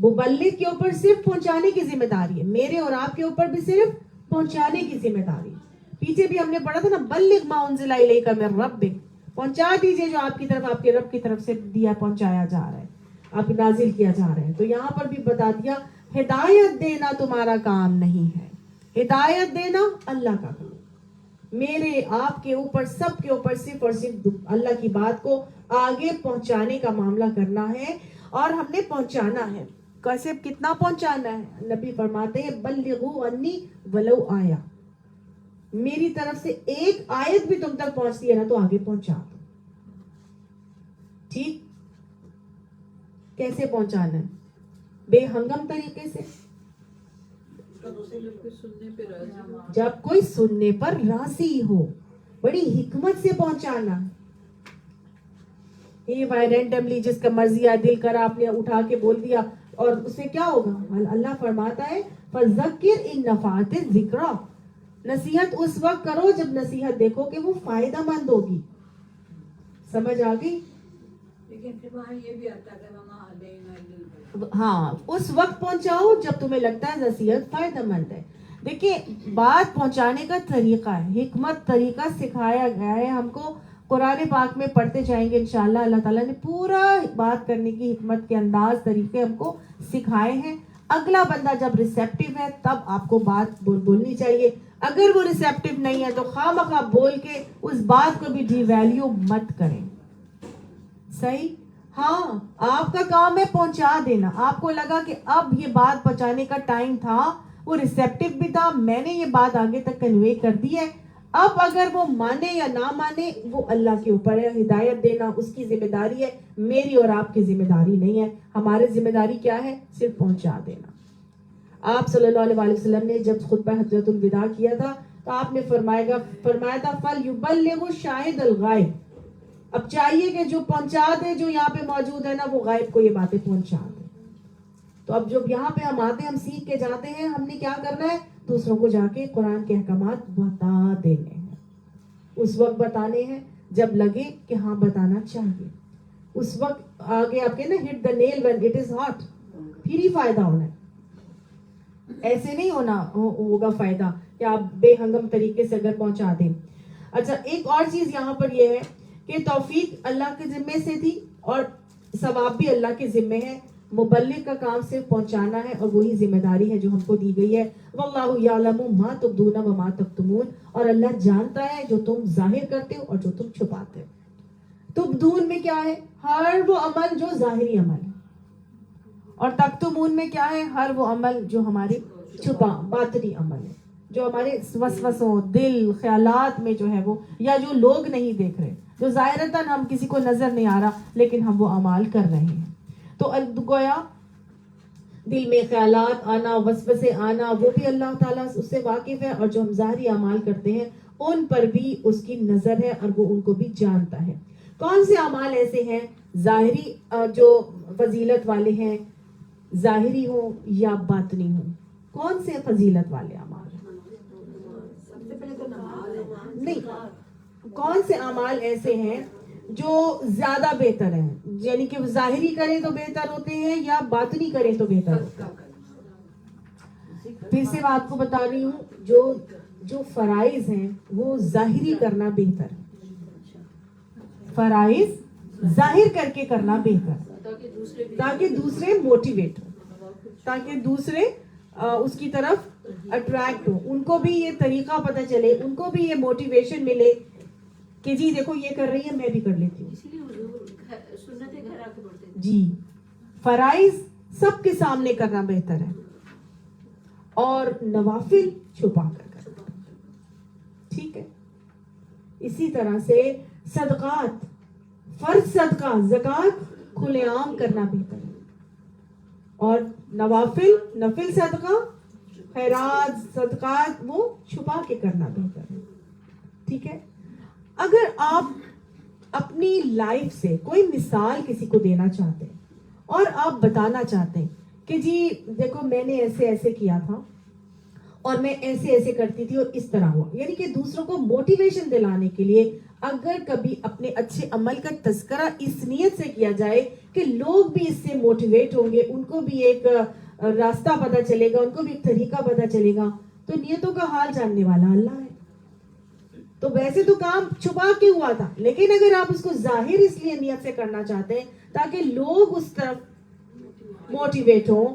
مبلغ کے اوپر صرف پہنچانے کی ذمہ داری ہے. میرے اور آپ کے اوپر بھی صرف پہنچانے کی ذمہ داری ہے. پیچھے بھی ہم نے پڑھا تھا نا، بلغ ما انزل الیک من ربک، پہنچا دیجئے جو آپ کی طرف آپ کے رب کی طرف سے دیا پہنچایا جا رہا ہے، آپ نازل کیا جا رہا ہے. تو یہاں پر بھی بتا دیا ہدایت دینا تمہارا کام نہیں ہے، ہدایت دینا اللہ کا کام, میرے آپ کے اوپر سب کے اوپر صرف اور صرف اللہ کی بات کو آگے پہنچانے کا معاملہ کرنا ہے, اور ہم نے پہنچانا ہے. کیسے, کتنا پہنچانا ہے؟ نبی فرماتے ہیں بلغوا انی ولو آیا, میری طرف سے ایک آیت بھی تم تک پہنچتی ہے نا تو آگے پہنچا دو. ٹھیک, کیسے پہنچانا ہے؟ بے ہنگم طریقے سے, جب کوئی سننے پر راضی ہو, بڑی حکمت سے پہنچانا. یہ رینڈملی جس کا مرضی ہے دل کرا آپ نے اٹھا کے بول دیا, اور اس سے کیا ہوگا؟ اللہ فرماتا ہے فذکر ان نفعت الذکریٰ, نصیحت اس وقت کرو جب نصیحت دیکھو کہ وہ فائدہ مند ہوگی. سمجھ آ گئی؟ لیکن پھر وہاں یہ بھی آتا ہے ہاں, اس وقت پہنچاؤ جب تمہیں لگتا ہے نصیحت فائدہ مند ہے. دیکھیں, بات پہنچانے کا طریقہ ہے, حکمت طریقہ سکھایا گیا ہے ہم کو. قرآن پاک میں پڑھتے جائیں گے انشاءاللہ. اللہ تعالیٰ نے پورا بات کرنے کی حکمت کے انداز طریقے ہم کو سکھائے ہیں. اگلا بندہ جب ریسیپٹیو ہے تب آپ کو بات بولنی چاہیے. اگر وہ ریسیپٹیو نہیں ہے تو خواہ مخواہ بول کے اس بات کو بھی ڈی ویلیو مت کریں. صحیح؟ ہاں, آپ کا کام ہے پہنچا دینا. آپ کو لگا کہ اب یہ بات پہنچانے کا ٹائم تھا, وہ ریسیپٹیو بھی تھا, میں نے یہ بات آگے تک کنوے کر دی ہے. اب اگر وہ مانے یا نہ مانے وہ اللہ کے اوپر ہے. ہدایت دینا اس کی ذمہ داری ہے, میری اور آپ کی ذمہ داری نہیں ہے. ہماری ذمہ داری کیا ہے؟ صرف پہنچا دینا. آپ صلی اللہ علیہ وسلم نے جب خطبہ حجۃ الوداع کیا تھا تو آپ نے فرمایا تھا فَلْيُبَلِّغُ الشَّاهِدَ الْغَائِبَ, اب چاہیے کہ جو پہنچا دے, جو یہاں پہ موجود ہے نا, وہ غائب کو یہ باتیں پہنچا دے. تو اب جب یہاں پہ ہم آتے ہیں, ہم سیکھ کے جاتے ہیں, ہم نے کیا کرنا ہے؟ دوسروں کو جا کے قرآن کے احکامات بتا دینے ہیں. اس وقت بتانے ہیں جب لگے کہ ہاں بتانا چاہیے. اس وقت آگے آپ کے نا ہٹ دا نیل وین اٹ از ہاٹ, پھر ہی فائدہ ہونا ہے. ایسے نہیں ہوگا فائدہ کہ آپ بے ہنگم طریقے سے اگر پہنچا دیں. اچھا, ایک اور چیز یہاں پر یہ ہے کہ توفیق اللہ کے ذمے سے تھی اور ثواب بھی اللہ کے ذمے ہے. مبلغ کا کام صرف پہنچانا ہے اور وہی ذمہ داری ہے جو ہم کو دی گئی ہے. واللہ یعلم ما تبدون وما تکتمون, اور اللہ جانتا ہے جو تم ظاہر کرتے ہو اور جو تم چھپاتے ہو. تبدون میں کیا ہے؟ ہر وہ عمل جو ظاہری عمل ہے, اور تکتمون میں کیا ہے؟ ہر وہ عمل جو ہمارے چھپا باطنی عمل ہے, جو ہمارے وسوسوں, دل, خیالات میں جو ہے وہ, یا جو لوگ نہیں دیکھ رہے, جو ظاہرتاً ہم کسی کو نظر نہیں آ رہا لیکن ہم وہ اعمال کر رہے ہیں. تو گویا دل میں خیالات آنا, وسوسے آنا, وہ بھی اللہ تعالیٰ اس سے واقف ہے, اور جو ہم ظاہری اعمال کرتے ہیں ان پر بھی اس کی نظر ہے اور وہ ان کو بھی جانتا ہے. کون سے اعمال ایسے ہیں ظاہری جو فضیلت والے ہیں, ظاہری ہوں یا باطنی ہوں؟ کون سے فضیلت والے اعمال ہیں؟ سب سے پہلے تو نماز ہے. نہیں, کون سے اعمال ایسے ہیں جو زیادہ بہتر ہیں, یعنی کہ ظاہری کریں تو بہتر ہوتے ہیں یا باطنی کریں تو بہتر ہوتے ہیں؟ پھر سے بات کو بتا رہی ہوں, جو فرائض ہیں وہ ظاہری کرنا بہتر ہے. فرائض ظاہر کر کے کرنا بہتر ہے تاکہ دوسرے موٹیویٹ ہو, تاکہ دوسرے اس کی طرف اٹریکٹ ہو, ان کو بھی یہ طریقہ پتہ چلے, ان کو بھی یہ موٹیویشن ملے کہ جی دیکھو یہ کر رہی ہے میں بھی کر لیتی ہوں. اسی لیے حضور سنتیں گھر آ کے پڑھتے ہیں. جی, فرائض سب کے سامنے کرنا بہتر ہے اور نوافل چھپا کر کرنا. ٹھیک ہے. اسی طرح سے صدقات, فرض صدقہ, زکوٰۃ کھلے عام کرنا بہتر ہے, اور نفل صدقہ, خیرات, صدقات وہ چھپا کے کرنا بہتر ہے. ٹھیک ہے. اگر آپ اپنی لائف سے کوئی مثال کسی کو دینا چاہتے ہیں اور آپ بتانا چاہتے ہیں کہ جی دیکھو میں نے ایسے ایسے کیا تھا اور میں ایسے ایسے کرتی تھی اور اس طرح ہوا, یعنی کہ دوسروں کو موٹیویشن دلانے کے لیے اگر کبھی اپنے اچھے عمل کا تذکرہ اس نیت سے کیا جائے کہ لوگ بھی اس سے موٹیویٹ ہوں گے, ان کو بھی ایک راستہ پتہ چلے گا, ان کو بھی ایک طریقہ پتہ چلے گا, تو نیتوں کا حال جاننے والا اللہ ہے. تو ویسے تو کام چھپا کے ہوا تھا, لیکن اگر آپ اس کو ظاہر اس لیے نیت سے کرنا چاہتے ہیں تاکہ لوگ اس طرف موٹیویٹ ہوں,